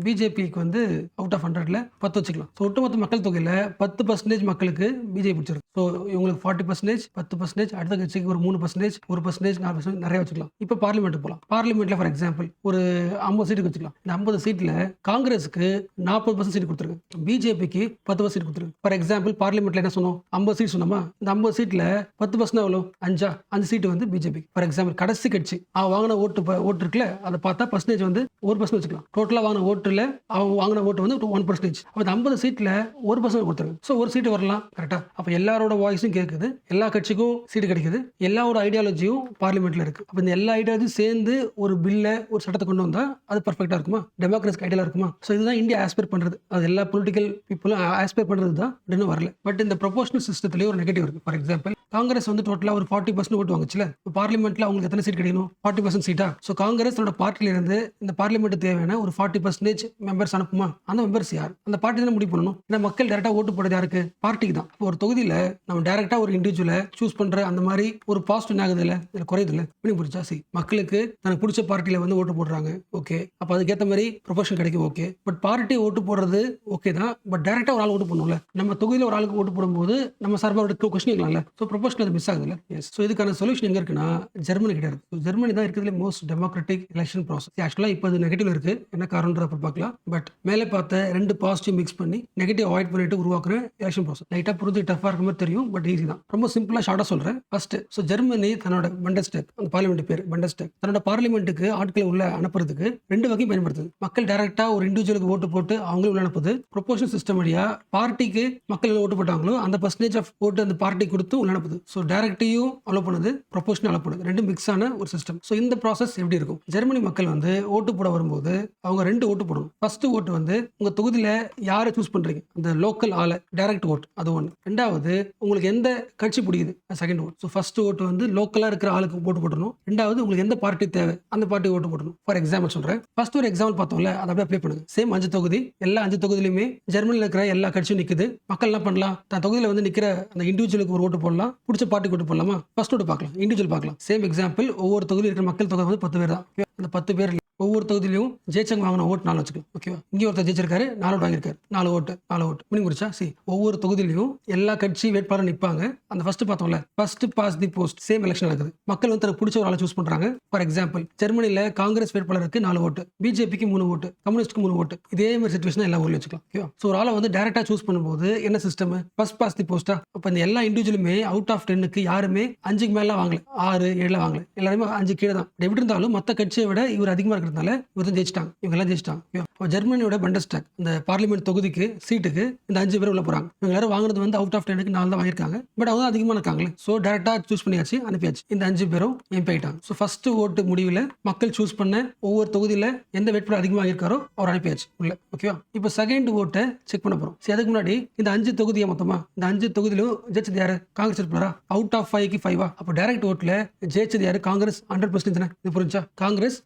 பிஜேபிக்கு வந்து அவுட் ஆஃப் 100ல 10 வச்சுக்கலாம். ஸோ ஒட்டுமொத்த மக்கள் தொகையில 10% மக்களுக்கு பிஜேபி பிடிச்சிருக்கு. ஸோ இவங்களுக்கு 40%, 10%, அடுத்த கட்சிக்கு ஒரு 3%, 1%, 4% நிறைய வச்சுக்கலாம். இப்போ பார்லிமெண்ட் போகலாம். பார்லிமெண்ட்ல ஃபார் எக்ஸாம்பிள் ஒரு 50 சீட்டுக்கு வச்சுக்கலாம். இந்த 50 சீட்ல காங்கிரஸுக்கு 40% சீட் கொடுத்துருக்கு, பிஜேபிக்கு 10% சீட் கொடுத்துருக்கு. ஃபார் எக்ஸாம்பிள் பார்லிமெண்ட்ல என்ன சொன்னோம், 50 சீட் சொன்னோமா, இந்த 50 சீட்ல 10% எவ்வளோ, 5 சீட்டு வந்து பிஜேபி. ஃபார் எக்ஸாம்பிள் கடைசி கட்சி அவன் வாங்கின ஓட்டு இருக்குல்ல, அதை பார்த்தா பர்சன்டேஜ் வந்து 1% வச்சுக்கலாம். டோட்டலாக வாங்கின ஓட்டுல அவன் வாங்கின ஓட்டு வந்து 1%. அப்போ 50 சீட்ல 1% கொடுத்துருக்கு. ஸோ ஒரு சீட்டு வரலாம் கரெக்டா. அப்போ எல்லாரோட வாய்ஸும் கேட்குது, எல்லா கட்சிக்கும் சீட்டு கிடைக்குது, எல்லாரோட ஐடியாலஜியும் பார்லிமெண்ட்ல இருக்கு. அப்போ இந்த எல்லா ஐடியாலஜியும் சேர்ந்து ஒரு பில்லை ஒரு சட்டத்தை கொண்டு வந்தா அது பர்ஃபெக்டா இருக்குமா, டெமோக்ரஸிக் ஐடியா இருக்குமா? ஸோ இதுதான் இந்தியா ஆஸ்பைர் பண்றது, அது எல்லா பொலிட்டிக்கல் பீப்புளும் ஆஸ்பைர் பண்றது தான், இன்னும் வரல. பட் இந்த ப்ரொபோஷனல் சிஸ்டத்திலேயே ஒரு நெகட்டிவ் இருக்கு. ஃபார் எக்ஸாம்பிள் காங்கிரஸ் வந்து டோட்டலா ஒரு 40% ஓட்டு வாங்குச்சுல, பார்லிமெண்ட்ல அவங்களுக்கு எத்தனை சீட் கிடைக்கணும், 40% சீட்டா. ஸோ காங்கிரஸ் தன்னோட பார்ட்டில இருந்து இந்த பார்லிமெண்ட் தேவையான ஒரு 40% மெம்பர்ஸ் அனுப்புமா, அந்த மெம்பர்ஸ் யார், அந்த பார்ட்டி தான் முடிவு பண்ணணும். ஏன்னா மக்கள் டேரக்டா ஓட்டு போடுறது யாருக்கு, பார்ட்டிக்கு தான். ஒரு தொகுதியில நம்ம டேரக்டா ஒரு இண்டிவிஜுவலை சூஸ் பண்ற அந்த மாதிரி ஒரு பாசிட்டிவ் ஆகுது இல்ல, இதுல குறையுது இல்ல, புரிஞ்சா? மக்களுக்கு தனக்கு பிடிச்ச பார்ட்டியில வந்து ஓட்டு போடுறாங்க, ஓகே, அப்ப அதுக்கேற்ற மாதிரி ப்ரொபோஷன் கிடைக்கும், ஓகே. பட் பார்ட்டி ஓட்டு போடுறது ஓகே தான், பட் டேரக்டா ஒரு ஆள் ஓட்டு பண்ணும்ல, நம்ம தொகுதியில் ஒரு ஆளுக்கு ஓட்டு போடும்போது நம்ம சார்பாக கொஸ்டின் கேட்கலாம்ல. ஸோ ப்ரொபோஷன் அது மிஸ் ஆகுதுல்ல. எஸ். ஸோ இதுக்கான சொல்யூஷன் எங்க இருக்குன்னா ஜெர்மனி கிட்ட இருக்கு. ஜெர்மனி தான் இருக்கிறதுல மோஸ்ட் டெமோக்ராட்டிக் எலெக்ஷன் ப்ராசஸ். ஆக்சுவலா இப்போ அது நெகட்டிவ் இருக்கு, என்ன காரணம்ன்றத பார்க்கலாம். பட் மேலே பார்த்த 2 பாசிட்டிவ் மிக்ஸ் பண்ணி நெகட்டிவ் அவாய்ட் பண்ணிட்டு உருவாக்குற எலெக்ஷன் ப்ராசஸ். லைட்டா புரிஞ்சு டஃபா இருக்க மாதிரி தெரியும், பட் ஈஸி தான். ரொம்ப சிம்பிளா ஷார்ட்டா சொல்றேன். ஃபர்ஸ்ட், ஸோ ஜெர்மனி தன்னோட பண்டஸ்டேக், அந்த பார்லிமெண்ட் பேர் பண்டஸ்டேக், தன்னோட பார்லிமெண்ட்டுக்கு ஆட்களை உள்ள அனுப்புறதுக்கு 2 வகையும் பயன்படுத்துது. மக்கள் டைரக்டா ஒரு இண்டிவிஜுவலுக்கு ஓட்டு போட்டு அவங்களும் உள்ள அனுப்புது. ப்ரொபோஷனல் சிஸ்டம் வழியா பார்ட்டிக்கு மக்கள் ஓட்டு போட்டாங்களோ அந்த பர்சன்டேஜ் ஆஃப் ஓட்டு அந்த பார்ட்டி கொடுத்து உள்ள அனுப்புது. ஸோ டைரக்டையும் அலோ பண்ணுது, ப்ரொபோஷனல் அலோ பண்ணுது, 2 மிக்ஸ் ஆன ஒரு சிஸ்டம். ஸோ இந்த ப்ராசஸ் எப்படி இருக்கும், ஜெர்மனி மக்கள் வந்து ஓட்டு போட வரும்போது அவங்க 2 ஓட்டு போடணும். ஃபர்ஸ்ட் ஓட்டு வந்து உங்க தொகுதியில யாரை சூஸ் பண்றீங்க, அந்த லோக்கல் ஆளை, டைரக்ட் ஓட்டு, அது ஒன்று. ரெண்டாவது உங்களுக்கு எந்த கட்சி பிடிக்குது, செகண்ட் ஓட். ஸோ ஃபர்ஸ்ட் ஓட்டு வந்து லோக்கலா இருக்கிற ஆளுக்கு ஓட்டு போடணும். ரெண்டாவது உங்களுக்கு எந்த பார்ட்டி தேவை அந்த பார்ட்டி ஓட்டு போடணும். ஃபார் எக்ஸாம்பிள் சொல்றேன், ஃபர்ஸ்ட் ஒரு எக்ஸாம்பிள் பார்த்தோம்ல, அதை அப்படியே அப்ளை பண்ணுங்க. சேம் 5 தொகுதி, எல்லா 5 தொகுதியிலுமே ஜெர்மனியில் இருக்கிற எல்லா கட்சியும் நிக்குது. மக்கள் என்ன பண்ணலாம், தன் தொகுதியில் வந்து நிக்கிற அந்த இண்டிவிஜுவலுக்கு ஒரு ஓட்டு போடலாம், பிடிச்ச பார்ட்டி ஓட்டு போடலாமா, ஃபர்ஸ்ட் ஓட்டு பார்க்கலாம், இண்டிவிஜுவல் பார்க்கலாம். சேம் எக்ஸாம்பிள், ஒவ்வொரு தொகுதியில் இருக்கிற மக்கள் தொகை வந்து 10 பேர் தான். அந்த 10 பேர் ஒவ்வொரு தொகுதியிலையும் ஜெயிச்சவங்க வாங்கின ஓட்டு 4 வச்சுக்கலாம், ஓகேவா. இங்கே ஒருத்தர் ஜெயிச்சிருக்காரு, 4 ஓட்டு வாங்கியிருக்காரு, 4 ஓட்டு முடிவு முடிச்சா. ஒவ்வொரு தொகுதியிலையும் எல்லா கட்சி வேட்பாளர் நிற்பாங்க. அந்த ஃபர்ஸ்ட் பார்த்தோம்ல, first past the post, same election நடக்குது. மக்கள் வந்து தனக்கு பிடிச்ச ஒரு ஆளை சூஸ் பண்றாங்க. ஃபார் எக்ஸாம்பிள் ஜெர்மனியில் காங்கிரஸ் வேட்பாளருக்கு 4 ஓட்டு, பிஜேபிக்கு 3 ஓட்டு, கம்யூனிஸ்ட்க்கு 3 ஓட்டு. இதே மாதிரி சிச்சுவேஷன் எல்லா ஊர்லயும் வச்சுக்கலாம், ஓகேவா. ஸோ ஒரு ஆளை வந்து டேரக்டா சூஸ் பண்ணும்போது என்ன சிஸ்டம், ஃபர்ஸ்ட் பாஸ் தி போஸ்டா. அப்போ இந்த எல்லா இண்டிவிஜுவலுமே அவுட் ஆஃப் 10க்கு யாருமே 5க்கு மேல வாங்கல, 6, 7 வாங்கல, எல்லாருமே 5 கீழே தான். எப்படி இருந்தாலும் மற்ற கட்சியை விட இவர் அதிகமா இருக்கிறதுனால இவர் ஜெயிச்சிட்டாங்க, இவங்க எல்லாம் ஜெயிச்சிட்டாங்க. ஜெர்மனியோட பண்டஸ்டாக், இந்த பார்லிமெண்ட் தொகுதிக்கு சீட்டுக்கு இந்த 5 பேர் உள்ள போறாங்க. இவங்க எல்லாரும் வாங்குறது வந்து அவுட் ஆஃப் 10க்கு 4 தான் வாங்கியிருக்காங்க. பட் அவங்க அதிகமா இருக்காங்களே, ஸோ டேரக்டா சூஸ் பண்ணியாச்சு, அனுப்பியாச்சு. இந்த 5 பேரும் எம்பி ஆயிட்டாங்க. ஸோ ஃபர்ஸ்ட் ஓட்டு முடிவில் மக்கள் சூஸ் பண்ண ஒவ்வொரு தொகுதியில எந்த வேட்பாளர் அதிகமாக வாங்கியிருக்காரோ அவர் அனுப்பியாச்சு உள்ள, ஓகேவா. இப்போ செகண்ட் ஓட்டை செக் பண்ண போறோம். சரி, அதுக்கு முன்னாடி இந்த 5 தொகுதியை மொத்தமா இந்த 5 தொகுதியிலும் ஜெயிச்சது யாரு, காங்கிரஸ் வேட்பாளரா. அவுட் ஆஃப் 5க்கு 5. அப்போ டைரக்ட் ஓட்டுல ஜெயிச்சது யாரு, காங்கிரஸ் 100%. இது புரிஞ்சா, காங்கிரஸ்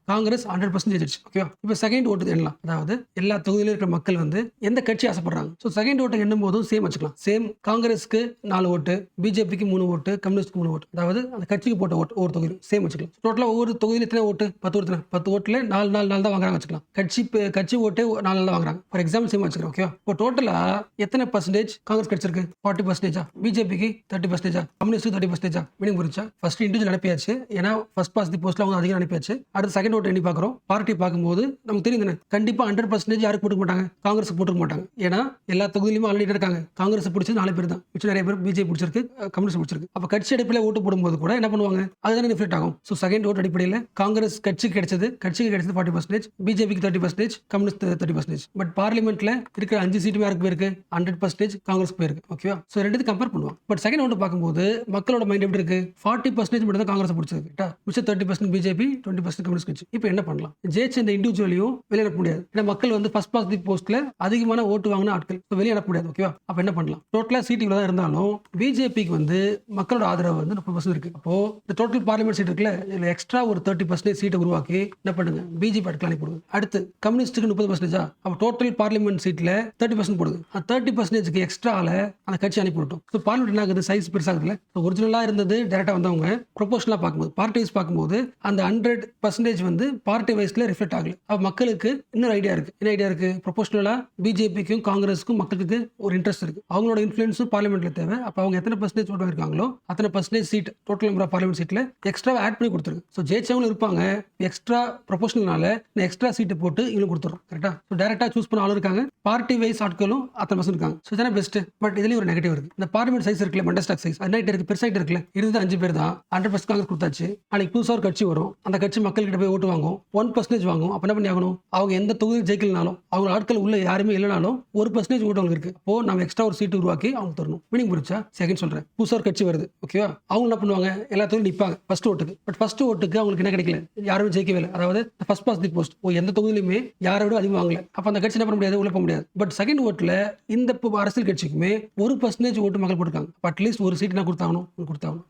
100% ஜெயிச்சிருச்சு, ஓகேவா. இப்போ செகண்ட் ஓட்டு எண்ணலாம், அதாவது எல்லா தொகுதியிலும் இருக்கிற மக்கள் வந்து எந்த கட்சி ஆசைப்படுறாங்க. ஸோ செகண்ட் ஓட்டை எண்ணும் போதும் சேம் வச்சுக்கலாம். சேம் காங்கிரஸ்க்கு 4 ஓட்டு, பிஜேபிக்கு 3 ஓட்டு, கம்யூனிஸ்ட்க்கு 3 ஓட்டு, அதாவது அந்த கட்சிக்கு போட்ட ஓட்டு ஒவ்வொரு தொகுதியும் சேம் வச்சுக்கலாம். டோட்டலா ஒவ்வொரு தொகுதியில் எத்தனை ஓட்டு, 10 ஓட்டு, 10 ஓட்டுல 4 தான் வாங்குறாங்க வச்சுக்கலாம். கட்சி ஓட்டு 4 தான் வாங்குறாங்க. ஃபார் எக்ஸாம்பிள் சேம் வச்சுக்கிறோம், ஓகேவா. இப்போ டோட்டலா எத்தனை பர்சன்டேஜ் காங்கிரஸ் கிடைச்சிருக்கு, 40%, பிஜேபிக்கு 30%, கம்யூனிஸ்ட் 30%. மீனிங் புரிஞ்சா, ஃபர்ஸ்ட் இண்டிவிஜுவல் அனுப்பியாச்சு, ஏன்னா ஃபர்ஸ்ட் பாஸ் தி போஸ்ட்ல அவங்க அதிகம் அனுப்பியாச்சு. அடுத்து செகண்ட் ஓட்டு எண்ணி பார்க்குறோம். பார்ட்டி பார்க்கும்போது நமக்கு தெரியும் தானே, கண்டிப்பா 100% யாருக்கு போட்டுக்க மாட்டாங்க, காங்கிரஸ் போட்டுக்க மாட்டாங்க. ஏன்னா எல்லா தொகுதியிலுமே ஆல்ரெடி இருக்காங்க. காங்கிரஸ் பிடிச்சது 4 பேர் தான், மிச்சம் நிறைய பேர் பிஜேபி பிடிச்சிருக்கு, கம்யூனிஸ்ட் பிடிச்சிருக்கு. அப்ப கட்சி அடிப்படையில் ஓட்டு போடும்போது கூட என்ன பண்ணுவாங்க, அதுதானே ரிஃப்ளெக்ட் ஆகும். ஸோ செகண்ட் ஓட்டு அடிப்படையில் காங்கிரஸ் கட்சிக்கு கிடைச்சது 40%, பிஜேபிக்கு 30%, கம்யூனிஸ்ட் 30%. பட் பார்லிமெண்ட்ல இருக்கிற 5 சீட்டுமே யாருக்கு போயிருக்கு, 100% காங்கிரஸ் போயிருக்கு, ஓகேவா. ஸோ ரெண்டு கம்பேர் பண்ணுவாங்க. பட் செகண்ட் ஓட்டு பார்க்கும்போது மக்களோட மைண்ட் எப்படி இருக்கு, 40% மட்டும் தான் காங்கிரஸ் பிடிச்சிருக்கு, மிச்சம் 30% பிஜேபி, 20% கம்யூனிஸ்ட் கட்சி. இப்போ என்ன பண்ணலாம், ஜெயிச்ச இந்த இண்டிவிஜுவலையும் வெளியே அனுப்ப முடியாது. ஏன்னா மக்கள் வந்து ஃபர்ஸ்ட் பாஸ் தி போஸ்ட்ல அதிகமான ஓட்டு வாங்கின ஆட்கள், வெளியே அனுப்ப முடியாது, ஓகேவா. அப்ப என்ன பண்ணலாம், டோட்டலா சீட் இவ்வளவு தான் இருந்தாலும் பிஜேபிக்கு வந்து மக்களோட ஆதரவு வந்து 30% இருக்கு. அப்போ இந்த டோட்டல் பார்லிமெண்ட் சீட் இருக்குல்ல, இதுல எக்ஸ்ட்ரா ஒரு 30% சீட்டை உருவாக்கி என்ன பண்ணுங்க, பிஜேபி அடுக்கலாம் போடுங்க. அடுத்து கம்யூனிஸ்டுக்கு 30%. அப்போ டோட்டல் பார்லிமெண்ட் சீட்ல 30% போடுது. அந்த 30%க்கு எக்ஸ்ட்ரால அந்த கட்சி அனுப்பி விட்டோம். ஸோ பார்லிமெண்ட் என்ன ஆகுது, சைஸ் பெருசாகுதுல. ஒரிஜினலா இருந்தது டேரக்டா வந்தவங்க ப்ரொபோஷனலா பார்க்கும்போது, பார்ட்டி வைஸ் பார்க்கும்போது அந்த 100% வந்து பார்ட்டி வைஸ்ல ரிஃப்ளெக்ட் ஆகல. அப்ப மக்களுக்கு இன்னொரு ஐடியா இருக்கு. என்ன ஐடியா இருக்கு? ப்ரொபோஷனலா பிஜேபிக்கும் காங்கிரஸுக்கும் மக்களுக்கு ஒரு இன்ட்ரெஸ்ட் இருக்கு. அவங்களோட இன்ஃப்ளூயன்ஸும் பார்லிமெண்ட்ல தேவை. அப்ப அவங்க எத்தனை பர்சன்டேஜ் ஓட்டு வாங்கிருக்காங்களோ அத்தனை percentage seat total number of parliament சீட்ல எக்ஸ்ட்ரா ஆட் பண்ணி கொடுத்துருக்கு. ஸோ ஜெயிச்சவங்களும் இருப்பாங்க, எக்ஸ்ட்ரா ப்ரொபோஷனல்னால எக்ஸ்ட்ரா சீட்டு போட்டு இவங்களுக்கு கொடுத்துரும். கரெக்டா? ஸோ டேரக்டா சூஸ் பண்ண ஆளும் இருக்காங்க, பார்ட்டி வைஸ் ஆட்களும் அத்தனை பர்சன்ட் இருக்காங்க. ஸோ இதான பெஸ்ட். பட் இதுலயும் ஒரு நெகட்டிவ் இருக்கு. இந்த பார்லிமெண்ட் சைஸ் இருக்குல்ல, மண்டஸ்டாக் சைஸ் அது இருக்கு, பெருசாயிட்டு இருக்குல்ல. இருந்தது 5 பேர் தான், 100% காங்கிரஸ் கொடுத்தாச்சு. அன்னைக்கு புதுசாக ஒரு கட்சி வரும், அந்த கட்சி மக்கள் கிட்ட போய் ஓட்டு வாங்கும், 1% வாங்கும். அப்ப என்ன பண்ணி ஆகணும்? அவங்க எந்த தொகுதியில் ஜெயிக்கலனாலும், அவங்க ஆட்கள் உள்ள யாருமே இல்லைனாலும் 1% ஓட்டு அவங்களுக்கு இருக்கு. அப்போ நம்ம எக்ஸ்ட்ரா ஒரு சீட்டு உருவாக்கி அவங்க தரணும். மீனிங் புரிச்சா? செகண்ட் சொல்றேன். புதுசாக ஒரு கட்சி வருது, ஓகேவா? அவங்க என்ன பண்ணுவாங்க? எல்லா தொகுதியும் நிற்பாங்க ஃபர்ஸ்ட் ஓட்டுக்கு. பட் ஃபர்ஸ்ட் ஓட்டுக்கு அவங்களுக்கு என்ன கிடைக்கல, யாருமே ஜெயிக்கவே இல்லை. அதாவது ஃபர்ஸ்ட் பாஸ் தி போஸ்ட், எந்த தொகுதியிலுமே யாரை விட அதிகம் வாங்கல. அப்ப அந்த கட்சி என்ன பண்ண முடியாது, உள்ள போக முடியாது. பட் செகண்ட் ஓட்டுல இந்த அரசியல் கட்சிக்குமே 1% ஓட்டு மக்கள் போட்டுருக்காங்க. அட்லீஸ்ட் ஒரு சீட் என்ன கொடுத்தாங்கணும்,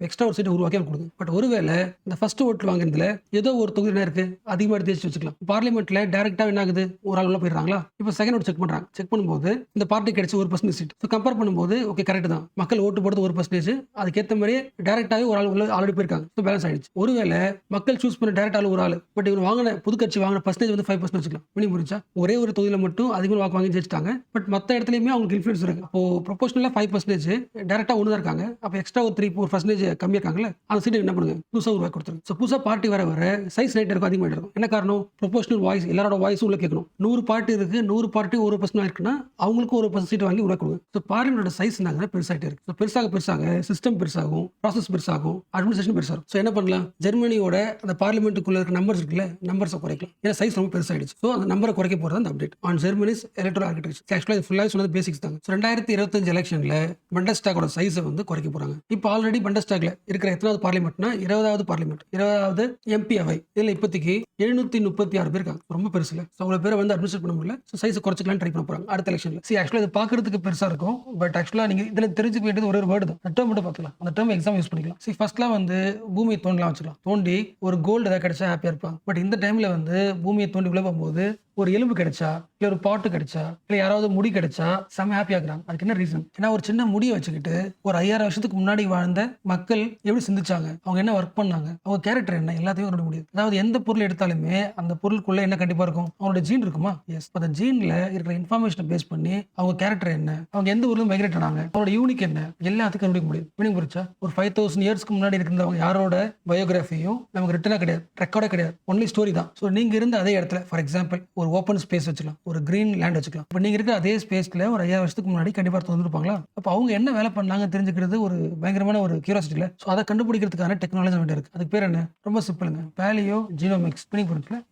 எக்ஸ்ட்ரா ஒரு சீட் உருவாக்கி கொடுங்க. பட் ஒருவேளை இந்த ஃபர்ஸ்ட் ஓட்டு வாங்குறதுல ஏதோ ஒரு தொகுதி என்ன இருக்கு, அதிகமாக எடுத்து வச்சுக்கலாம். பார்லிமெண்ட்ல டைரக்டா என்ன ஆகுது, ஒரு ஆள் உள்ள போயிடுறாங்களா? இப்போ செகண்ட் ஓட்டு செக் பண்றாங்க. செக் பண்ணும்போது இந்த பார்ட்டி கிடைச்ச 1% சீட். ஸோ கம்பேர் பண்ணும்போது ஓகே கரெக்ட் தான், மக்கள் ஓட்டு போடுறது 1%, அதுக்கேற்ற மாதிரி டைரக்டாவே ஒரு ஆள் உள்ள ஆல்ரெடி போயிருக்காங்க. ஸோ பேலன்ஸ் ஆயிடுச்சு. ஒருவேளை மக்கள் சூஸ் பண்ண டைரக்ட் ஆள் ஒரு ஆள், பட் இவர் வாங்கின புது கட்சி வாங்கின பர்சன்டேஜ் வந்து 5% வச்சுக்கலாம். மீனிங் புரிஞ்சா? ஒரே ஒரு தொகுதியில மட்டும் அதிகமாக வாக்கு வாங்கி ஜெயிச்சிட்டாங்க. பட் மற்ற இடத்துலயுமே அவங்களுக்கு இன்ஃபுளுன்ஸ் இருக்கு. அப்போ ப்ரொபோஷனலா 5% டைரக்டா ஒன்று தான் இருக்காங்க. அப்போ எக்ஸ்ட்ரா ஒரு 3-4% கம்மியா இருக்காங்கல்ல, அந்த சீட் என்ன பண்ணுங்க, புதுசாக உருவாக்கி கொடுத்துருங்க. ஸோ புதுசாக பார்ட்டி வர சைஸ் நைட் இருக்கும், அதிகமாக இருக்கும். என்ன காரணம்? ப்ரொபோஷனல் வாய்ஸ், எல்லாரோட வாய்ஸும் உள்ள கேட்கணும். 100 பார்ட்டி இருக்கு, 100 பார்ட்டி 1% இருக்குன்னா அவங்களுக்கு 1% சீட் வாங்கி உருவாக்கி கொடுங்க. ஸோ பார்லிமெண்டோட சைஸ் பெருசாகிட்டே இருக்கு. ஸோ பெருசாக சிஸ்டம் பெருசாகும், ப்ராசஸ் பெருசாகும், அட்மினிஸ்ட்ரேஷன் பெருசாகும். ஸோ என்ன பண்ணலாம்? ஜெர்மனியோட அந்த பார்லிமெண்ட்டுக்குள்ள இருக்க நம்பர்ஸ் இருக்குல்ல, நம்பர்ஸை குறைக்கலாம். ஏன்னா சைஸ் ரொம்ப பெருசாயிடுச்சு. ஸோ அந்த நம்பரை குறைக்க போறது அந்த update on Germany's electoral architecture. ஆக்சுவலாக இது ஃபுல்லாக சொன்னது பேசிக்ஸ் தாங்க. 2025 எலெக்ஷன்ல பண்டஸ்டாகோட சைஸை வந்து குறைக்க போறாங்க. இப்போ ஆல்ரெடி பண்டஸ்டாக்ல இருக்கிற எத்தனாவது பார்லிமெண்ட்னா 20வது பார்லிமெண்ட், 20வது எம்பி அவை. இதுல இப்போதைக்கு 736 பேர் இருக்காங்க. ரொம்ப பெருசு இல்லை. அவ்வளோ பேரை வந்து அட்மினிஸ்ட்ரேட் பண்ண முடியல. ஸோ சைஸை குறைச்சிக்கலாம் ட்ரை பண்ண போறாங்க அடுத்த எலெக்ஷன்ல. ஆக்சுவலாக இது பார்க்கறதுக்கு பெருசா இருக்கும். பட் ஆக்சுவலாக நீங்க இதுல தெரிஞ்சுக்க வேண்டியது ஒரு வேர்டு தான். அந்த டேர்ம் மட்டும் பார்த்துக்கலாம். அந்த டேர்ம் எக்ஸாம் யூஸ் பண்ணிக்கலாம். ஃபர்ஸ்ட்லாம் வந்து பூமியை தோண்டலாம் வச்சுக்கலாம். தோண்டி ஒரு கோல்டு ஏதாவது கிடைச்சா ஹாப்பியா இருப்பாங்க. பட் இந்த டைம்ல வந்து பூமியை தோண்டி உள்ள போகும்போது ஒரு எலும்பு கிடைச்சா, இல்ல ஒரு பாட்டு கிடைச்சா, இல்ல யாராவது முடி கிடைச்சா செம்ம ஹாப்பி ஆகுறாங்க. அதுக்கு என்ன ரீசன்? ஏன்னா ஒரு சின்ன முடியை வச்சுக்கிட்டு ஒரு 5000 வருஷத்துக்கு முன்னாடி வாழ்ந்த மக்கள் எப்படி சிந்திச்சாங்க, அவங்க என்ன ஒர்க் பண்ணாங்க, அவங்க கேரக்டர் என்ன, எல்லாத்தையும் கண்டுபிடிக்க முடியும். அதாவது எந்த பொருள் எடுத்தாலுமே அந்த பொருளுக்குள்ள என்ன கண்டிப்பா இருக்கும், அவங்களோட ஜீன் இருக்குமா? எஸ். அந்த ஜீன்ல இருக்கிற இன்ஃபர்மேஷனை பேஸ் பண்ணி அவங்க கேரக்டர் என்ன, அவங்க எந்த ஊர்ல மைக்ரேட் ஆனாங்க, அவங்களோட யூனிக் என்ன, எல்லாத்துக்கும் கண்டுபிடிக்க முடியும். மீனிங் புரிச்சா? ஒரு 5000 இயர்ஸ்க்கு முன்னாடி இருக்கிறவங்க யாரோட பயோகிராஃபியும் நமக்கு ரிட்டனா கிடையாது, ரெக்கார்டே கிடையாது, ஒன்லி ஸ்டோரி தான். ஸோ நீங்க இருந்த அதே இடத்துல ஃபார் எக்ஸாம்பிள் ஒரு ஓப்பன் ஸ்பேஸ் வச்சுக்கலாம், ஒரு கிரீன் லேண்ட் வச்சுக்கலாம். இப்போ நீங்க இருக்கிற அதே ஸ்பேஸ்ல ஒரு 5000 வருஷத்துக்கு முன்னாடி கண்டிப்பா வந்துருப்பாங்களா? அப்போ அவங்க என்ன வேலை பண்ணாங்க தெரிஞ்சுக்கிறது ஒரு பயங்கரமான ஒரு கியூரியாசிட்டி இல்லை. ஸோ அதை கண்டுபிடிக்கிறதுக்கான டெக்னாலஜி வேண்டிய இருக்கு. அதுக்கு பேர் என்ன? ரொம்ப சிம்பிளுங்க, பேலியோ ஜீனோமிக்ஸ்.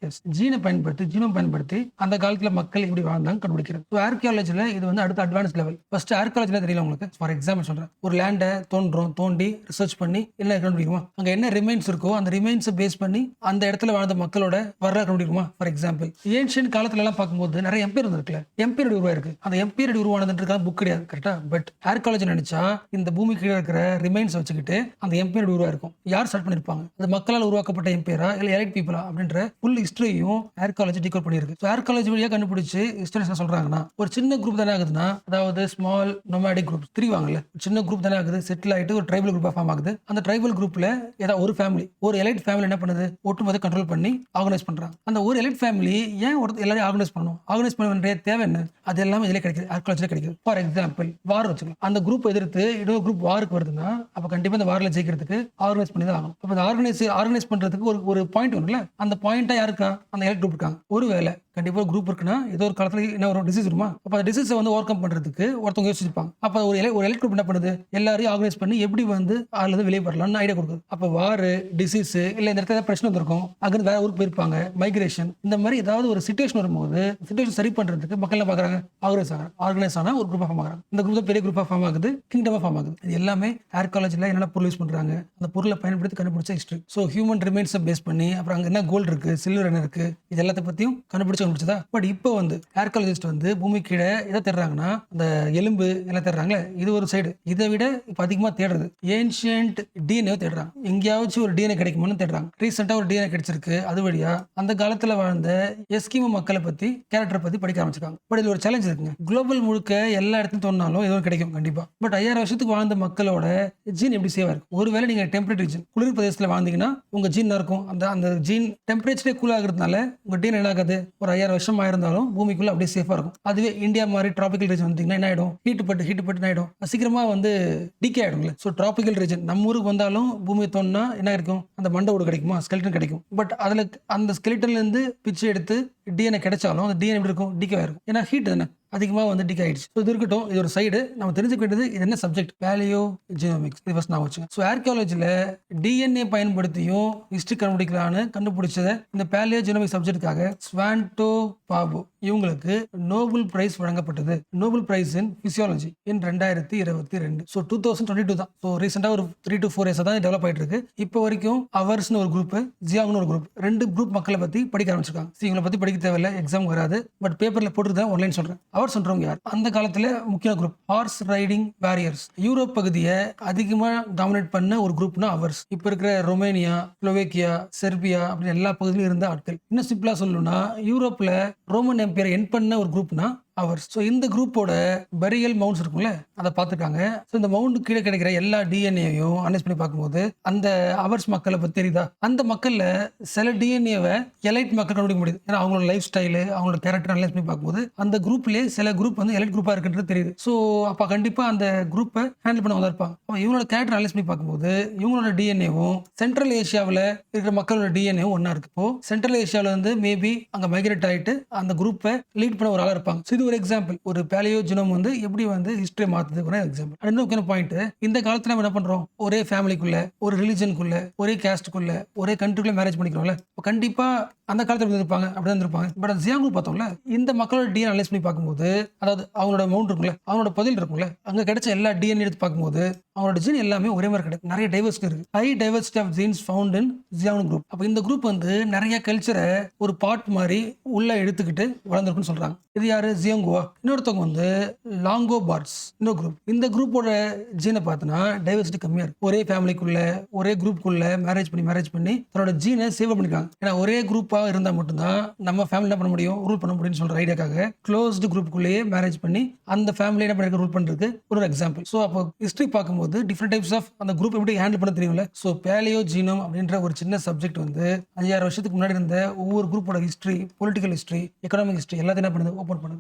எஸ், ஜீனை பயன்படுத்தி, ஜீனோம் பயன்படுத்தி அந்த காலத்துல மக்கள் எப்படி வாழ்ந்தாங்க கண்டுபிடிக்கிறது. ஸோ ஆர்கியாலஜில இது வந்து அடுத்த அட்வான்ஸ் லெவல். ஃபர்ஸ்ட் ஆர்கியாலஜில தெரியல உங்களுக்கு. ஃபார் எக்ஸாம்பிள் சொல்றேன், ஒரு லேண்டை தோண்டி ரிசர்ச் பண்ணி என்ன கண்டுபிடிக்குமா, அங்க என்ன ரிமைன்ஸ் இருக்கோ அந்த ரிமைன்ஸை பேஸ் பண்ணி அந்த இடத்துல வாழ்ந்த மக்களோட வரலாறு கண்டுபிடிக்குமா. ஃபார் எக்ஸாம்பிள் ஏன்ஷியன்ட் காலத்துல எல்லாம் பார்க்கும்போது நிறைய எம்பையர் இருந்திருக்குல்ல, எம்பையர் உருவாயிருக்கு. அந்த எம்பையர் உருவானதுன்றதுக்காக புக் கிடையாது, கரெக்டா? பட் ஆர்கியாலஜி நினைச்சா இந்த பூமி கீழே இருக்கிற ரிமைன்ஸ் வச்சுக்கிட்டு அந்த எம்பையர் உருவாயிருக்கும். யார் ஸ்டார்ட் பண்ணிருப்பாங்க, அது மக்களால் உருவாக்கப்பட்ட எம்பையரா இல்ல எலைட் பீப்புளா அப்படின்ற ஃபுல் ஹிஸ்டரியும் ஆர்கியாலஜி டிகோட் பண்ணிருக்கு. ஸோ ஆர்கியாலஜி வழியா கண்டுபிடிச்சு ஹிஸ்டரிஸ் சொல்றாங்கன்னா ஒரு சின்ன குரூப் தானே ஆகுதுன்னா, அதாவது ஸ்மால் நொமாடிக் குரூப் திரிவாங்கல்ல, சின்ன குரூப் தானே ஆகுது, செட்டில் ஆயிட்டு ஒரு ட்ரைபல் குரூப்பா ஃபார்ம் ஆகுது. அந்த ட்ரைபல் குரூப்ல ஏதாவது ஒரு ஃபேமிலி, ஒரு எலைட் ஃபேமிலி என்ன பண்ணுது, ஒட்டுமொத்த கண்ட்ரோல் பண்ணி ஆர்கனைஸ் பண்றாங்க. அந்த ஒரு எலைட் ஃபேமிலி ஏன் எல்லாரையும் ஆர்கனைஸ் பண்ணணும், ஆர்கனைஸ் பண்ண வேண்டிய தேவை என்ன, அது எல்லாமே இதிலே கிடைக்குது, ஆர்கியாலஜில கிடைக்குது. ஃபார் எக்ஸாம்பிள் வார் வச்சுக்கலாம். அந்த குரூப் எதிர்த்து இன்னொரு குரூப் வாருக்கு வருதுன்னா அப்ப கண்டிப்பா இந்த வார்ல ஜெயிக்கிறதுக்கு ஆர்கனைஸ் பண்ணி தான் ஆகணும். அப்ப இந்த ஆர்கனைஸ் பண்றதுக்கு ஒரு பாயிண்ட் வரும்ல, அந்த பாயிண்டா யாருக்கா, அந்த எலைட் குரூப் இருக்காங்க. ஒருவேளை கண்டிப்பா குரூப் இருக்குன்னா ஏதோ ஒரு காலத்துல என்ன ஒரு டிசீஸ் வருமா, அப்ப அந்த டிசீஸை வந்து ஓவர் கம் பண்றதுக்கு ஒருத்தவங்க யோசிச்சிருப்பாங்க. அப்ப ஒரு எலைட் குரூப் என்ன பண்ணுது, எல்லாரையும் ஆர்கனைஸ் பண்ணி எப்படி வந்து அதுல இருந்து வெளியே வரலாம்னு ஐடியா கொடுக்குது. அப்ப வாரு, டிசீஸ், இல்ல இந்த இடத்துல பிரச்சனை வந்திருக்கும், அங்கிருந்து வேற ஊருக்கு போயிருப்பாங்க, மைக்ரேஷன், இந்த மாதிரி ஏதாவது ஒரு சிச்சுவேஷன் வரும்போது சிச்சுவேஷன் சரி பண்றதுக்கு மக்கள் என்ன பாக்குறாங்க, ஆர்கனைஸ் ஆனா ஒரு குரூப் ஃபார்ம் ஆகுறாங்க. இந்த குரூப் பெரிய குரூப் ஃபார்ம் ஆகுது, கிங்டம் ஃபார்ம் ஆகுது. இது எல்லாமே ஆர்கியாலஜில என்னென்ன பொருள் யூஸ் பண்றாங்க, அந்த பொருளை பயன்படுத்தி கண்டுபிடிச்ச ஹிஸ்டரி. ஸோ ஹியூமன் ரிமைன்ஸை பேஸ் பண்ணி அப்புறம் அங்க என்ன கோல்டு இருக்கு, சில்வர் என்ன இருக்கு, இது எல்லாத்த பத்தியும் கண்டுபிடிச்சதா. பட் இப்போ வந்து ஆர்கியாலஜிஸ்ட் வந்து பூமி கீழே எதை தேடுறாங்கன்னா அந்த எலும்பு எல்லாம் தேடுறாங்களே, இது ஒரு சைடு. இதை விட இப்போ அதிகமாக தேடுறது ஏன்ஷியன்ட் டிஎன்ஏ தேடுறாங்க. எங்கேயாச்சும் ஒரு டிஎன்ஏ கிடைக்குமான்னு தேடுறாங்க. ரீசெண்டாக ஒரு டிஎன்ஏ கிடைச்சிருக்கு. அது வழியா அந்த காலத்தில் வாழ்ந்த எஸ்கிமோ மக்களை பத்தி கேரக்டரை பத்தி படிக்க ஆரம்பிச்சிருக்காங்க. பட் இதுல ஒரு சேலஞ்ச் இருக்குங்க. குளோபல் முழுக்க எல்லா இடத்துலையும் தோணினாலும் ஏதோ கிடைக்கும் கண்டிப்பா. பட் 5000 வருஷத்துக்கு வாழ்ந்த மக்களோட ஜீன் எப்படி சேவா இருக்கும்? ஒருவேளை நீங்க டெம்பரேட் ரீஜன் குளிர் பிரதேசத்துல வாழ்ந்தீங்கன்னா உங்க ஜீன் இருக்கும். அந்த ஜீன் டெம்பரேச்சரே கூல் ஆகுறதுனால உங்க டீன் என்ன ஆகாது, ஒரு 5000 வருஷம் ஆயிருந்தாலும் பூமிக்குள்ள அப்படியே சேஃபா இருக்கும். அதுவே இந்தியா மாதிரி டிராபிக்கல் ரீஜன் வந்தீங்கன்னா என்ன ஆயிடும், ஹீட் பட்டு என்ன ஆயிடும், சீக்கிரமா டிகே ஆயிடும்ல. ஸோ டிராபிக்கல் ரீஜன் நம்ம ஊருக்கு வந்தாலும் பூமி தோணுனா என்ன இருக்கும், அந்த மண்டை ஓடு கிடைக்குமா, ஸ்கெலிட்டன் கிடைக்கும். பட் அதுல அந்த ஸ்கெலிட்டன்ல இருந்து பிச்சை எடுத்து டிஎன்ஏ கிடைச்சாலும் அந்த டிஎன்ஏ எப்படி இருக்கும், டிகே ஆயிருக்கும். ஏன்னா ஹீட் தானே அதிகமாக டிகே ஆயிடுச்சு. ஸோ இது இருக்கட்டும், இது ஒரு சைடு. நம்ம தெரிஞ்சுக்க வேண்டியது இது என்ன சப்ஜெக்ட், பேலியோ ஜெனோமிக்ஸ். இது ஃபர்ஸ்ட் நான் வச்சுக்கேன். ஸோ ஆர்கியாலஜியில் டிஎன்ஏ பயன்படுத்தியும் ஹிஸ்ட்ரி கண்டுபிடிக்கலான்னு கண்டுபிடிச்சத இந்த பேலியோ ஜெனோமிக் சப்ஜெக்டுக்காக ஸ்வான்டோ பாபு இவங்களுக்கு நோபல் பிரைஸ் வழங்கப்பட்டது. நோபல் பிரைஸ் இன் பிசியாலஜி இன் 2022. ஸோ 2022 தான். ஸோ ரீசெண்டாக ஒரு 3 to 4 இயர்ஸ் தான் டெவலப் ஆயிட்டு இருக்கு. இப்போ வரைக்கும் அவர்ஸ்னு ஒரு குரூப், ஜியாங்னு ஒரு குரூப், 2 குரூப் மக்களை பத்தி படிக்க ஆரம்பிச்சிருக்காங்க. இவங்களை பத்தி படிக்க தேவையில்லை, எக்ஸாம் வராது. பட் பேப்பர்ல போட்டுருந்தா ஆன்லைன் சொல்றேன். அவர் சொல்றவங்க யார்? அந்த காலத்துல முக்கிய group horse riding warriors. Europe பகுதியை அதிகமா டாமினேட் பண்ண ஒரு குரூப்னா அவர்ஸ். இப்ப இருக்கிற ரொமேனியா, ஸ்லோவேக்கியா, செர்பியா அப்படின்னு எல்லா பகுதியிலும் இருந்த ஆட்கள். இன்னும் சிம்பிளா சொல்லணும்னா யூரோப்ல ரோமன் எம்பையர் என் பண்ண ஒரு குரூப்னா அவர்ஸ். ஸோ இந்த குரூப்போட பரியல் மவுண்ட்ஸ் இருக்கும்ல, அதை பார்த்துருக்காங்க. ஸோ இந்த மவுண்ட் கீழே கிடைக்கிற எல்லா டிஎன்ஏயும் அனலைஸ் பண்ணி பார்க்கும்போது அந்த அவர்ஸ் மக்களை பற்றி தெரியுதா, அந்த மக்கள்ல சில டிஎன்ஏவை எலைட் மக்கள் கண்டுபிடிக்க முடியுது. ஏன்னா அவங்களோட லைஃப் ஸ்டைலு, அவங்களோட கேரக்டர் அனலைஸ் பண்ணி பார்க்கும்போது அந்த குரூப்லேயே சில குரூப் எலைட் குரூப்பாக இருக்குன்றது தெரியுது. ஸோ அப்போ கண்டிப்பாக அந்த குரூப்பை ஹேண்டில் பண்ண தான் இருப்பாங்க. அப்போ இவங்களோட கேரக்டர் அனலைஸ் பண்ணி பார்க்கும்போது இவங்களோட டிஎன்ஏவும் சென்ட்ரல் ஏஷியாவில் இருக்கிற மக்களோட டிஎன்ஏவும் ஒன்றா இருக்கு. இப்போ சென்ட்ரல் ஏஷியாவில் மேபி அங்கே மைக்ரேட் ஆகிட்டு அந்த குரூப்பை லீட் பண்ண ஒரு ஆளாக இருப்பாங்க. இது ஒரு எக்ஸாம்பிள். ஒரு பேலியோ ஜினோம் எப்படி ஹிஸ்டரி மாத்துறதுக்கு எக்ஸாம்பிள். இன்னொரு பாயிண்ட், இந்த காலத்துல நம்ம என்ன பண்றோம், ஒரே ஃபேமிலிக்குள்ள, ஒரு ரிலிஜனுக்குள்ள, ஒரே காஸ்டுக்குள்ள, ஒரே கண்ட்ரிக்குள்ள மேரேஜ் பண்ணிக்கிறோம்ல. கண்டிப்பா அந்த காலத்துல இருப்பாங்க, அப்படிதான் இருப்பாங்க. பட் ஜியாங்கு பார்த்தோம்ல, இந்த மக்களோட டிஎன்ஏ அனலைஸ் பண்ணி பார்க்கும்போது, அதாவது அவங்களோட மவுண்ட் இருக்கும்ல, அவங்களோட பதில் இருக்கும்ல, அங்க கிடைச்ச எல்லா டிஎன்ஏ எடுத்து பார்க்கும்போது அவங்களோட ஜீன் எல்லாமே ஒரே மாதிரி கிடைக்கும். நிறைய டைவர்சிட்டி இருக்கு. High diversity of genes found in Jiang group. அப்ப இந்த குரூப் நிறைய கல்ச்சரை ஒரு பார்ட் மாதிரி உள்ள எடுத்துக்கிட்டு வளர்ந்துருக்குன்னு சொல்றாங்க. இது யாரு, ஜியோங்குவா. இன்னொருத்தவங்க லாங்கோ பார்ட்ஸ், இன்னொரு குரூப். இந்த குரூப்போட ஜீனை பார்த்தோன்னா டைவர்சிட்டி கம்மியா இருக்கு. ஒரே ஃபேமிலிக்குள்ள, ஒரே குரூப்புக்குள்ள மேரேஜ் பண்ணி தன்னோட ஜீனை சேவ் பண்ணிருக்காங்க. ஏன்னா ஒரே குரூப்பா இருந்தா மட்டும்தான் நம்ம ஃபேமிலி என்ன பண்ண முடியும், ரூல் பண்ண முடியும்னு சொல்ற ஐடியாக்காக க்ளோஸ்டு குரூப்புக்குள்ளேயே மேரேஜ் பண்ணி அந்த ஃபேமிலி என்ன பண்ணிருக்க, ரூல் பண்றதுக்கு ஒரு எக்ஸாம்பிள். ஸோ அப்போ ஹிஸ்டரி பார்க்கும்போது டிஃப்ரெண்ட் டைப்ஸ் ஆஃப் அந்த குரூப் எப்படி ஹேண்டில் பண்ண தெரியும்ல. ஸோ பேலியோ ஜீனோம் அப்படின்ற ஒரு சின்ன சப்ஜெக்ட் 5000 வருஷத்துக்கு முன்னாடி இருந்த ஒவ்வொரு குரூப்போட history, political history, economic history எல்லாத்தையும் என்ன பண்ணுது, ஓப்பன் பண்ணுது.